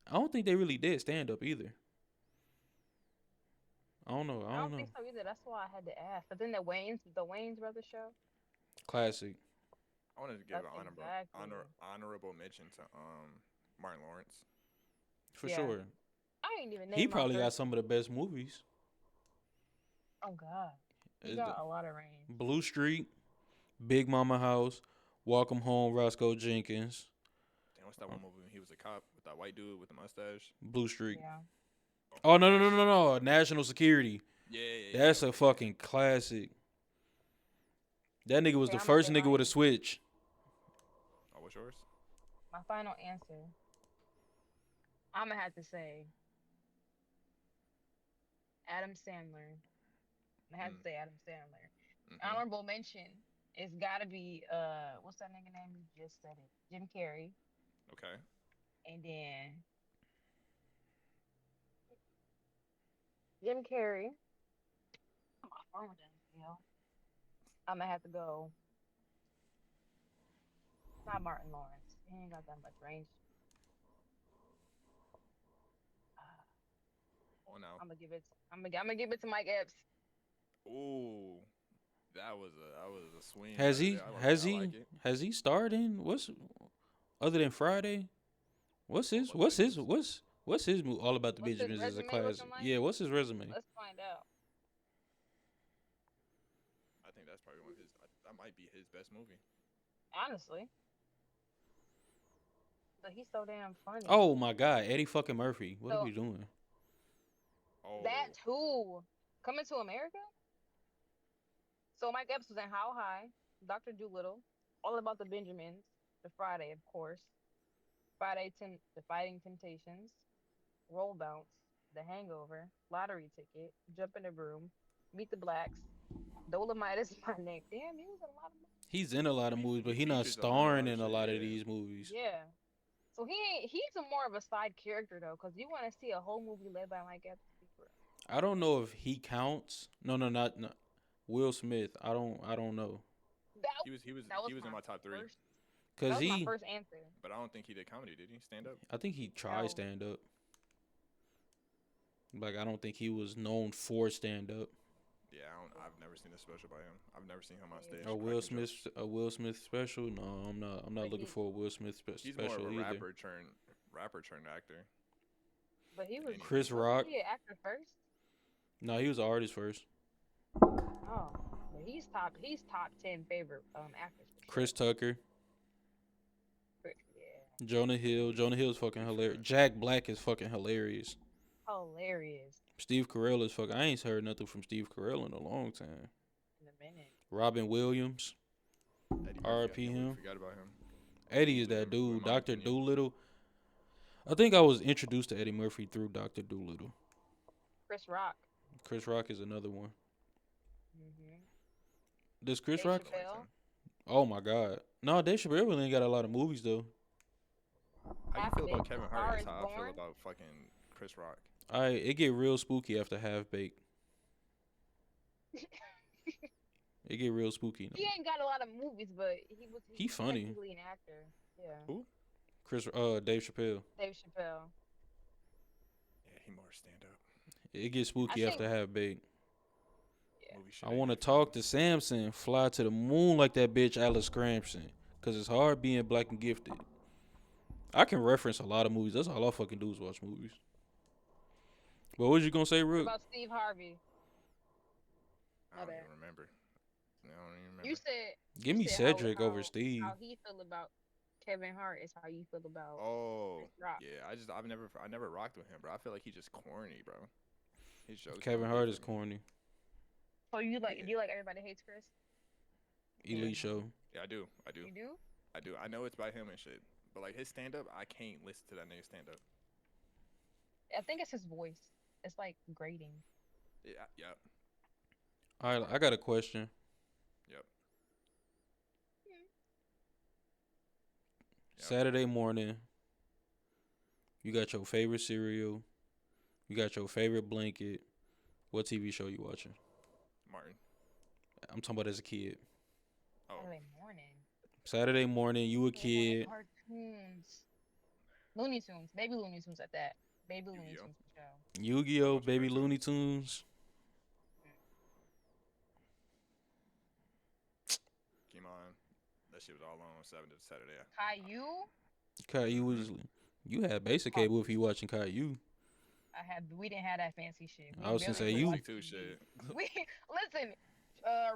I don't think they really did stand up either. I don't know. I don't think so either. That's why I had to ask. But then the Wayne's Brothers show. Classic. I wanted to give That's an exactly. honorable mention to Martin Lawrence. For Yeah. sure. I ain't even. He named my probably got first- some of the best movies. Oh God, he Is got the a lot of range. Blue Street, Big Mama House, Welcome Home, Roscoe Jenkins, Damn, what's that one movie when he was a cop with that white dude with the mustache? Blue Street. Yeah. Oh no! National Security. Yeah. That's a fucking classic. That nigga was Okay, the I'ma first say nigga with a mine. switch. Oh, what's yours? My final answer. I'm gonna have to say Adam Sandler. I have to say Adam Sandler. Mhm. Honorable mention. It's gotta be what's that nigga name? You just said it. Jim Carrey. Okay. And then Jim Carrey. My phone doesn't feel. I'm gonna have to go. Not Martin Lawrence. He ain't got that much range. Oh no. I'm gonna give it. I'm gonna give it to Mike Epps. Ooh, that was a swing. Has right he? there. I like Has it. I he? like it. Has he starred in what's other than Friday? What's his? What What's like his? What's his move? All About the What's his Benjamins is a resume classic. looking like? Yeah. What's his resume? Let's find out. I think that's probably one of his. That might be his best movie. Honestly. But he's so damn funny. Oh my God, Eddie fucking Murphy. What are So- we doing? Oh, That too. Coming to America? So Mike Epps was in How High, Dr. Doolittle, All About the Benjamins, The Friday, of course, The Fighting Temptations, Roll Bounce, The Hangover, Lottery Ticket, Jump in the Broom, Meet the Blacks, Dolomite is My Neck. Damn, he was in a lot of movies. He's in a lot of movies, but he he's not features a lot of starring other in a shit, lot of yeah. these movies. Yeah. So he's a more of a side character though, because you want to see a whole movie led by Mike Epps. I don't know if he counts. No, not Will Smith. I don't know. he was That was in my top three, first- Cause That was my he, first answer. but I don't think he did comedy. Did he stand up? I think he tried No. stand up. Like I don't think he was known for stand up. Yeah, I've never seen a special by him. I've never seen him on stage. A Will cracking jokes. Smith, a Will Smith special? No, I'm not. I'm not But looking he- for a Will Smith He's special more of a either. rapper turned actor. But he was Chris wasn't Rock. he an actor first? No, he was an artist first. Oh, but he's top 10 favorite actors. For Chris Tucker, sure. Yeah, Jonah Hill. Jonah Hill's fucking hilarious. Jack Black is fucking hilarious. hilarious Steve Carell is fucking. I ain't heard nothing from Steve Carell in a long time. in a minute. Robin Williams. Eddie Murphy, I R.I.P. can't believe him. we Forgot about him. Eddie is that With dude. my Dr. opinion. Doolittle. I think I was introduced to Eddie Murphy through Dr. Doolittle. Chris Rock. Chris Rock is another one. Mm-hmm. Does Chris Dave Rock? Chappelle. Oh my God. No, Dave Chappelle really ain't got a lot of movies though. How you feel Half-Baked, about Kevin Star Hart? is That's how I feel Born. about fucking Chris Rock. It get real spooky after Half Baked. It get real spooky. He ain't got a lot of movies, but He he's funny. technically an actor. Yeah. Who? Dave Chappelle. Dave Chappelle. Yeah, he more stand up. It gets spooky I after Half Baked. Movie shit I ain't want to that funny. talk to Samson, fly to the moon like that bitch Alice Crampson, cause it's hard being black and gifted. I can reference a lot of movies. That's all I fucking do is watch movies. But what was you gonna say, What Rook? about Steve Harvey? I don't My even bad. remember. I don't even remember. You said Give you me said Cedric over Steve. how he feel about Kevin Hart is how you feel about Oh, Chris Rock. yeah. I never rocked with him, bro. I feel like he's just corny, bro. His jokes Kevin don't hit Hart for is me. corny. So you like? Yeah. Do you like Everybody Hates Chris? Elite show. Yeah, I do. You do? I do. I know it's by him and shit. But like his stand up, I can't listen to that nigga stand up. I think it's his voice. It's like grating. Yeah, yep, All right, I got a question. yep. Yep. Saturday morning, you got your favorite cereal, you got your favorite blanket. What TV show you watching? Martin. I'm talking about as a kid. Oh, Saturday morning. Saturday morning, you a kid. Cartoons. Looney Tunes. Baby Looney Tunes at that. Baby Looney Yu-Gi-Oh. Tunes for show. Yu-Gi-Oh, Watch Baby cartoons. Looney Tunes. came on. That shit was all on 7 to Saturday. Caillou. Caillou was. You had basic cable if you watching Caillou. We didn't have that fancy shit. I was gonna say, barely you- watched 62 TV. shit. We listen.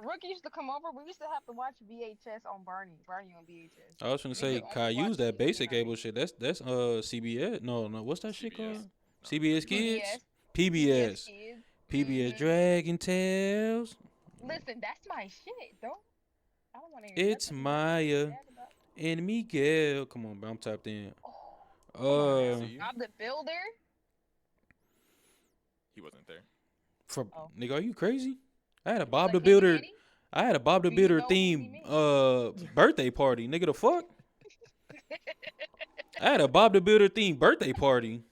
Rookie used to come over. We used to have to watch VHS on Barney. Barney on VHS. I was gonna We say could only Caillou's watch that basic TNA. cable shit. That's CBS. No, what's that shit CBS. called? No, CBS PBS. Kids. PBS. PBS. Kids. PBS Mhm. Dragon Tales. Listen, that's my shit, though. I don't want to. It's Maya and Miguel. Come on, bro. I'm tapped in. See you? Bob the Builder. He wasn't there. Nigga, are you crazy? I had a Was Bob that the Handy Builder. Manny? I had a Bob the Do you Builder know who he theme means? birthday party. Nigga, the fuck? I had a Bob the Builder theme birthday party.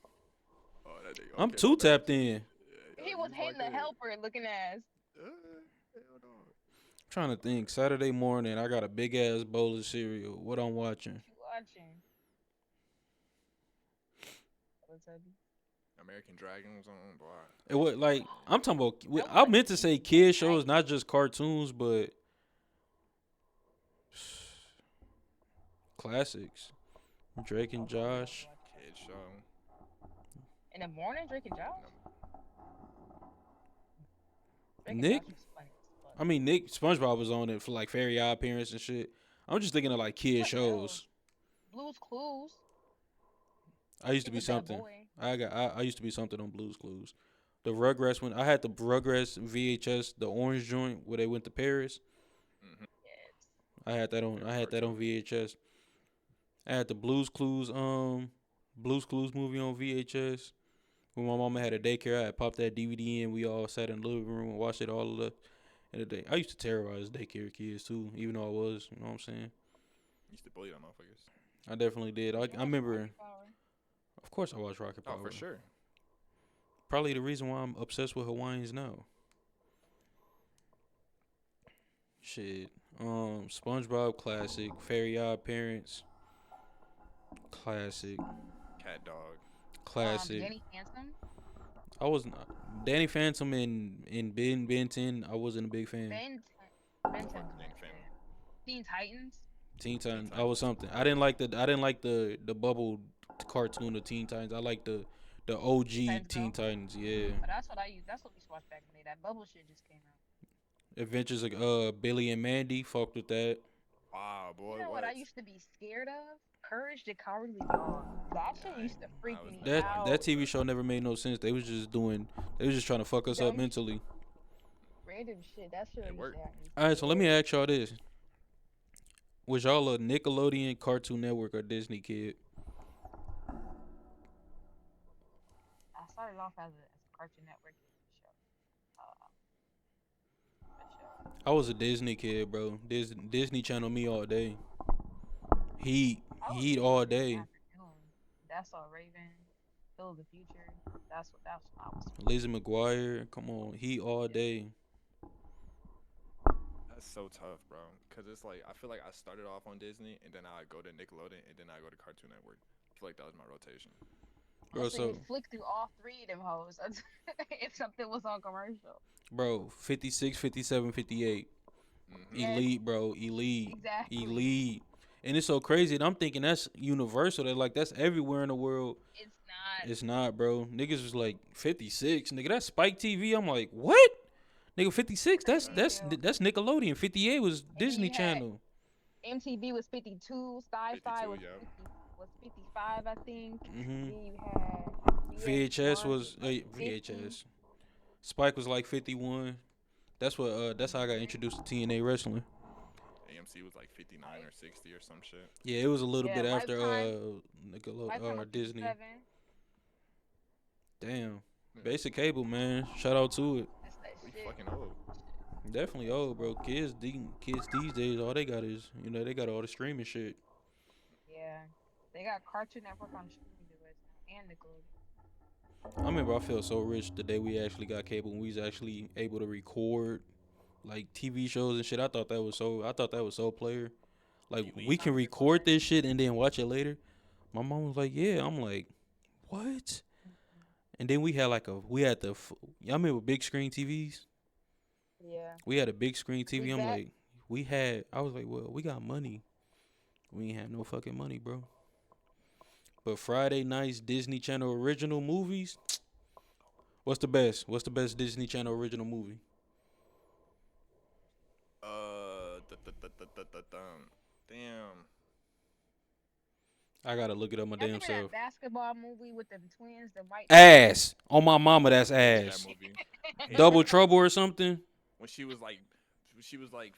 Oh, that nigga. I'm okay, too my bad. tapped in. Yeah, He you was hating the fucked in. helper looking ass. Hell no. Trying to think. Saturday morning, I got a big ass bowl of cereal. What I'm watching? What you watching? What's up? American Dragon was on, boy. It was like I'm talking about. I I meant to watched say TV kid shows, Titans. not just cartoons, but classics. Drake and Josh. Kid show. In the morning, Drake and Josh. Drake and Nick? Josh was funny as fuck. I mean, Nick SpongeBob was on it for like Fairy Odd Parents and shit. I'm just thinking of like kid What shows. else? Blue's Clues. I used to He be was that something. boy. I used to be something on Blue's Clues. The Rugrats when I had the Rugrats VHS, the orange joint where they went to Paris. Mm-hmm. Yes. I had that on. I had that on VHS. I had the Blue's Clues movie on VHS. When my mama had a daycare, I had popped that DVD in. We all sat in the living room and watched it all of the day. I used to terrorize daycare kids too, even though I was. You know what I'm saying? Used to bully them motherfuckers. I definitely did. I remember. Rocket Power. Of course, I watched Rocket Power. Oh, for sure. Probably the reason why I'm obsessed with Hawaiians now. Shit. SpongeBob classic. Fairy Odd Parents. Classic. Cat Dog. Classic. Danny Handsome. I wasn't Danny Phantom and Ben 10. I wasn't a big fan. Ben 10. Fuck Danny Phantom. Teen Titans. Teen Titans. I was something. I didn't like the bubble cartoon of Teen Titans. I like the OG Titans Teen Go? Titans. Yeah. But that's what I used. That's what we used to watch back in the day. That bubble shit just came out. Adventures of Billy and Mandy. Fucked with that. Wow, boy. You know what I used to be scared of? Courage the Cowardly Dog. That shit used to freak I was me That out. that TV show never made no sense. They was just trying to fuck us up Dumb mentally. Random shit. That shit It used to worked. have me All right, so let me scared. ask y'all this: was y'all a Nickelodeon, Cartoon Network, or Disney kid? I started off as a Cartoon Network show. For sure. I was a Disney kid, bro. Disney Channel me all day. Heat I was Heat all Disney day. afternoon. That's all Raven. Phil of the Future. That's what I was. Lizzie McGuire, come on, Heat all day. That's so tough, bro. Cause it's like I feel like I started off on Disney and then I go to Nickelodeon and then I go to Cartoon Network. I feel like that was my rotation. Bro, Also, so you flick through all three of them hoes if something was on commercial. bro, 56, 57, 58. Mm-hmm. Yes. Elite, bro, elite. Exactly. Elite. And it's so crazy and I'm thinking that's universal. That like that's everywhere in the world. It's not. It's not, bro. Niggas was like 56. Nigga, that's Spike TV. I'm like, what? Nigga, 56. That's Crazy. Nickelodeon. 58 was Disney you had- Channel. MTV was 52. Sci-Fi 52, was yeah. 55, I think. Mhm. Then you had VHS VH1 was was like 50. VHS. Spike was like 51. That's what. That's how I got introduced to TNA wrestling. AMC was like 59 or 60 or some shit. Yeah, it was a little Yeah, bit after Lifetime was Disney. 57. Damn. Yeah. Basic cable, man. Shout out to it. That's that We shit. fucking old. Definitely old, bro. Kids these days, all they got is, they got all the streaming shit. Yeah. They got Cartoon Network on streaming device now and Nickelodeon. I remember I felt so rich the day we actually got cable and we was actually able to record like TV shows and shit. I thought that was so player. Like we Elite. can record this shit and then watch it later. My mom was like, "Yeah." I'm like, "What?" And then we had y'all remember big screen TVs? Yeah. We had a big screen TV. Big I'm back. like, I was like, "Well, we got money. We ain't have no fucking money, bro." But Friday nights Disney Channel original movies. What's the best? What's the best Disney Channel original movie? Damn. I gotta look it up my Y'all damn remember self. that basketball movie with them twins, the white Ass on my mama. That's Hated ass. that movie. Double Trouble or something. When she was like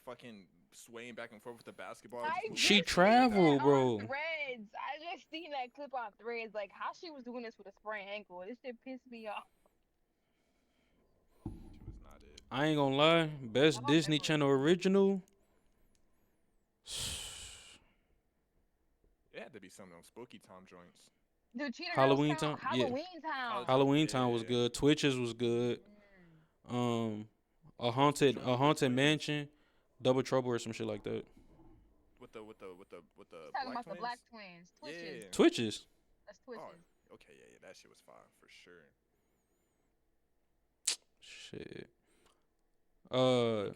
fucking swaying back and forth with the basketball. I just moving She her just feet. seen traveled, that on bro. Threads. I just seen that clip on Threads. Like how she was doing this with a sprained ankle. This shit pissed me off. She was not it. I ain't gonna lie. Best My Disney favorite. Channel original. It had to be some of them Spooky Tom joints. Dude, Cheetah Halloween Girls Town? count. Yeah. Halloween Town. Halloween Town was Yeah. good. Twitches was good. Mm. A haunted Trouble Twins. mansion. Double Trouble or some shit like that. With the He's talking black about twins. the black twins. Twitches. Yeah. Twitches. That's Twitches. Oh, okay, yeah, that shit was fire for sure. Shit. Right now.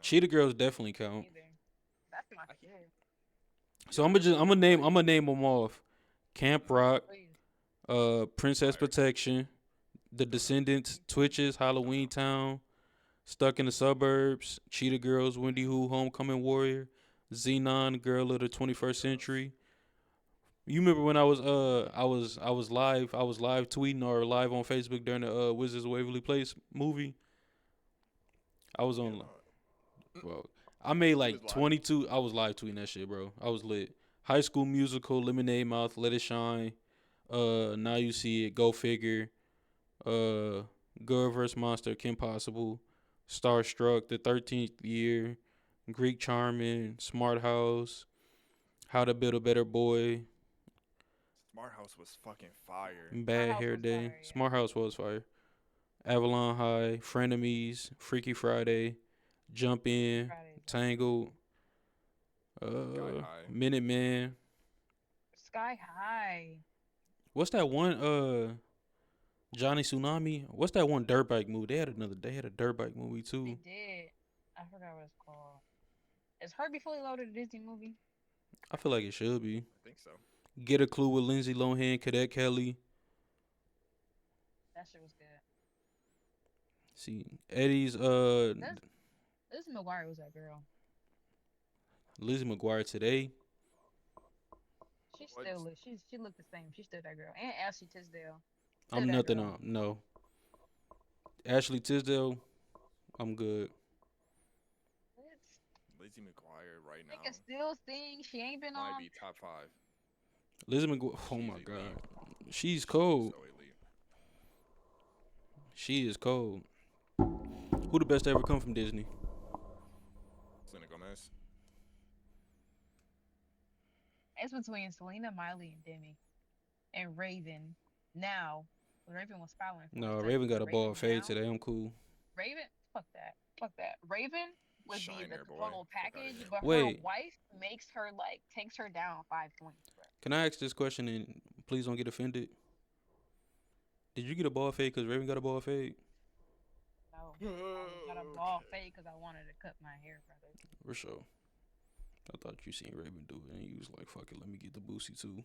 Cheetah Girls definitely count. Either. That's my I shit. So I'm gonna name them off. Camp Rock, Please. Princess Fire. Protection, The Descendants, Twitches, Halloween Town, Stuck in the Suburbs, Cheetah Girls, Wendy Who, Homecoming Warrior, Xenon, Girl of the 21st Century. You remember when I was live tweeting or live on Facebook during the Wizards of Waverly Place movie? I was on, bro. I made like was live. 22. I was live tweeting that shit, bro. I was lit. High School Musical, Lemonade Mouth, Let It Shine. Now You See It, Go Figure. Girl vs. Monster, Kim Possible. Starstruck, The 13th Year. Greek Charming, Smart House. How to Build a Better Boy. Smart House was fucking fire. Bad House Hair was Day. fire, yeah. Smart House was fire. Avalon High, Frenemies, Freaky Friday, Jump In, Friday. Tangled, High. Minute Man. Sky High. What's that one? Johnny Tsunami. What's that one dirt bike movie? They had a dirt bike movie They too. did. I forgot what it's called. Is Herbie Fully Loaded a Disney movie? I feel like it should be. I think so. Get a Clue with Lindsay Lohan, Cadet Kelly. That shit was good. See Eddie's Lizzie McGuire was that girl. Lizzie McGuire today. She What? still look. She looked the same. She's still that girl. And Ashley Tisdale. I'm that nothing girl. on. No. Ashley Tisdale. I'm good. Lizzie McGuire right They now can still sing. She ain't been might on. be top 5. Lizzie McGuire. Oh She's my elite. god. She's cold. So elite. She is cold. Who the best to ever come from Disney? Selena Gomez. It's between Selena, Miley, and Demi, and Raven. Now, Raven was following. No, Raven got a ball fade now- today. I'm cool. Raven, fuck that. Raven would be Shiner, the boy. total Fuck outta package, here. but her Wait. wife takes her down 5 points. Bro. Can I ask this question and please don't get offended? Did you get a ball fade because Raven got a ball fade? No, I got a ball fade because I wanted to cut my hair, brother. For sure. I thought you seen Raven do it and you was like, fuck it, let me get the Boosie too.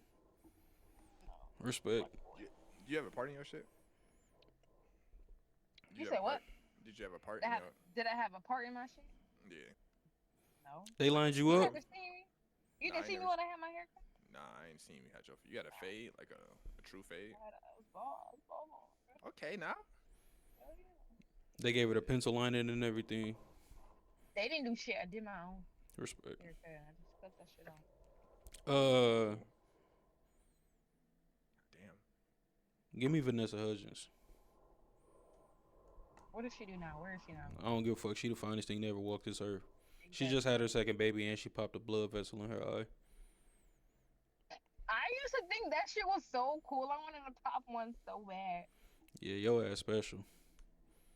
No. Respect. Do you have a part in your shit? Did You have said a what? part- Did you have a part Did I in have, your... did I have a part in my shit? Yeah. No. They lined you You up? never seen me? You Nah, I didn't ain't see me never. when I had my hair cut? Nah, I ain't seen you had your. You got a fade, like a true fade. I was bald. I was bald. Okay, now. Hell yeah. They gave it a pencil lining and everything. They didn't do shit. I did my own Respect. haircut. I just cut that shit off. Uh, Damn. give me Vanessa Hudgens. What does she do now? Where is she now? I don't give a fuck. She the finest thing that ever walked this earth. She Exactly. just had her second baby and she popped a blood vessel in her eye. I used to think that shit was so cool. I wanted to pop one so bad. Yeah, your ass special.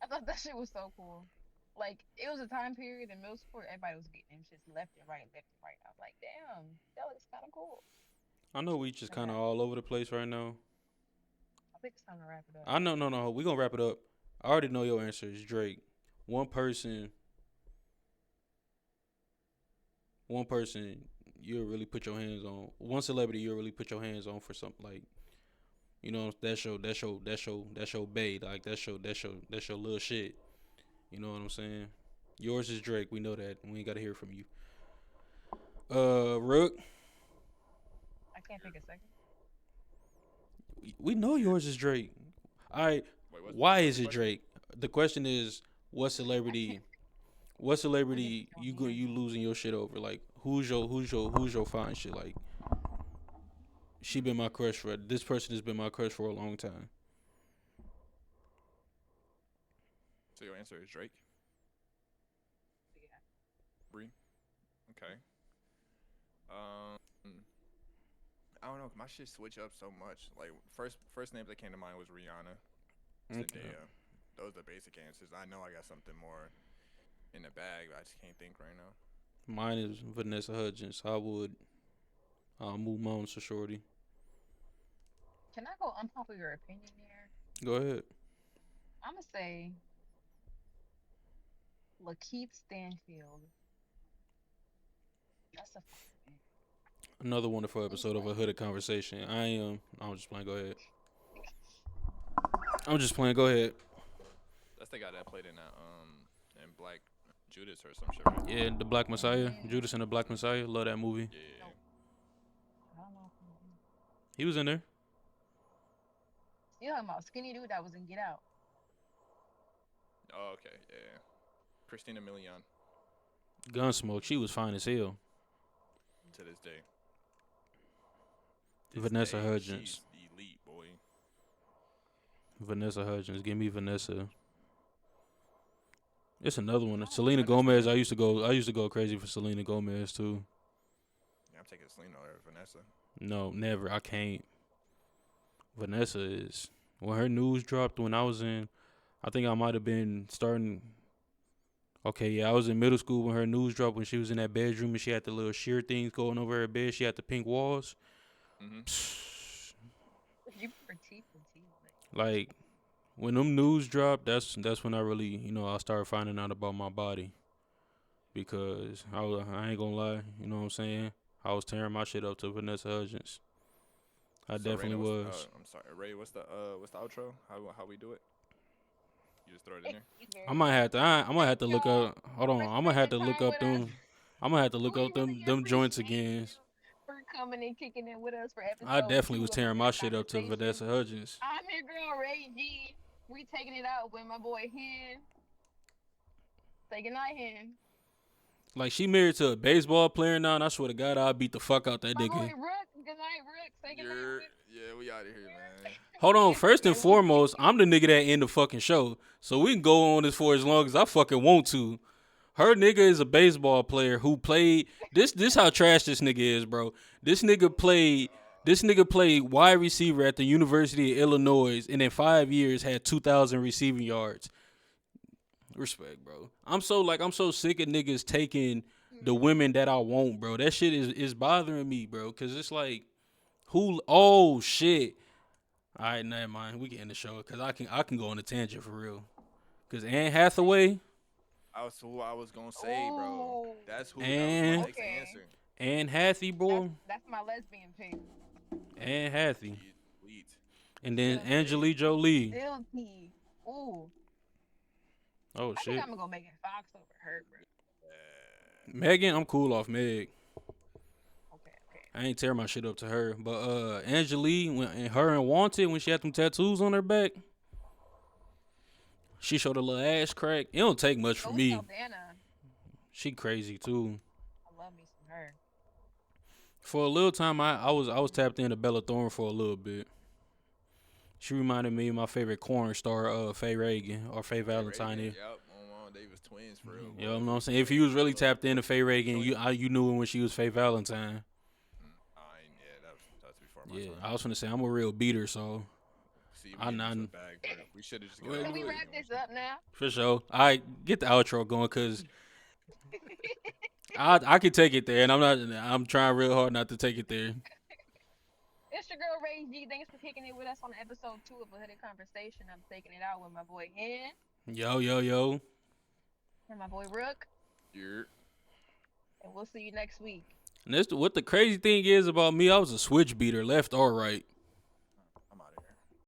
I thought that shit was so cool. Like, it was a time period in middle school, everybody was getting them shits left and right, left and right. I was like, damn, that looks kind of cool. I know we just Like kind of that. all over the place right now. I think it's time to wrap it up. I know, no. We gonna wrap it up. I already know your answer is Drake. One person you'll really put your hands on. One celebrity you'll really put your hands on for something like, you know, that's your bae. Like that's your little shit. You know what I'm saying? Yours is Drake. We know that. We ain't gotta hear from you. Rook. I can't think a second. We know yours is Drake. All right. Wait, what's Why the is it question? Drake? The question is, what celebrity you losing your shit over? Like who's your fine shit? Like she been my crush for this person has been my crush for a long time. So your answer is Drake. Yeah. Bree. Okay. Um, I don't know. My shit switch up so much. Like first name that came to mind was Rihanna, Zendaya. Those are the basic answers. I know I got something more in the bag, but I just can't think right now. Mine is Vanessa Hudgens. I'll move mountains for shorty. Can I go unpopular opinion here? Go ahead. I'm going to say Lakeith Stanfield. That's a fucking Another wonderful He's episode of a like, Hooded Conversation. I'm just playing. Go ahead. I'm just playing. Go ahead. That's the guy that played in Black Judas or some shit, right? Yeah, the Black Messiah, Judas and the Black Messiah. Love that movie. Yeah. Nope. I don't know. He was in there. You talking about skinny dude that was in Get Out? Oh, okay. Yeah. Christina Milian Gunsmoke. She was fine as hell. to this day. Vanessa Hudgens. She's elite, boy. Vanessa Hudgens. Give me Vanessa. It's another one. Oh, Selena I just- Gomez. I used to go crazy for Selena Gomez too. Yeah, I'm taking Selena over Vanessa. No, never. I can't. Vanessa is when her news dropped when I was in. I think I might have been starting. Okay, yeah, I was in middle school when her news dropped when she was in that bedroom and she had the little sheer things going over her bed. She had the pink walls. Mm-hmm. You petite. Like when them news dropped, that's when I really, I started finding out about my body. Because I ain't gonna lie, you know what I'm saying? I was tearing my shit up to Vanessa Hudgens. I definitely Raina, was. I'm sorry, Ray. What's the outro? How we do it? You just throw it in there. I might have to look up. Hold on, I'm gonna have to look up them. I'm gonna have to look up them joints again. For coming and kicking in with us for episode. I definitely 2 was of tearing my Hood shit up to Conversation. Vanessa Hudgens. I'm your girl Ray G. We taking it out with my boy Hen. Say goodnight, Hen. Like she married to a baseball player now, and I swear to God, I'll beat the fuck out that My nigga. boy Rook. Good night, Rook. Say goodnight. Rook. Yeah, we out of here, man. Hold on, first and foremost, I'm the nigga that end the fucking show, so we can go on this for as long as I fucking want to. Her nigga is a baseball player who played this how trash this nigga is, bro. This nigga played wide receiver at the University of Illinois and in 5 years had 2,000 receiving yards. Respect, bro. I'm so sick of niggas taking the women that I want, bro. That shit is bothering me, bro. Cause it's like, oh shit. All right, never mind. We can end the show because I can go on a tangent for real. Cause Anne Hathaway. That's who I was gonna say, bro. That's who And- that was my next answer. Anne Hathaway, bro. That's my lesbian pick. Anne Hathaway. Elite. And then Yeah. Angelique Jolie. Still T. Ooh. Oh I think shit. I'm gonna go Megan Fox over her, bro. Megan, I'm cool off Meg. Okay. I ain't tear my shit up to her. But Angelique, and her and Wanted, when she had them tattoos on her back, she showed a little ass crack. It don't take much for Go me. Saldana. She crazy too. I love me some her. For a little time, I was tapped into Bella Thorne for a little bit. She reminded me of my favorite corn star, Faye Reagan or Faye Valentine. Yep, they was twins for real. You know what I'm saying? If you was really tapped into Faye Reagan, you knew her when she was Faye Valentine. That's before my Yeah, time. I was gonna say I'm a real beater, so See, I not we should have just. Wait, Can we wrap this up now? for sure. I get the outro going because I can take it there, and I'm trying real hard not to take it there. It's your girl Ray G. Thanks for kicking it with us on episode 2 of A Hooded Conversation. I'm taking it out with my boy Hen Yo. and my boy Rook. You're. And we'll see you next week. And what the crazy thing is about me, I was a switch beater, left or right.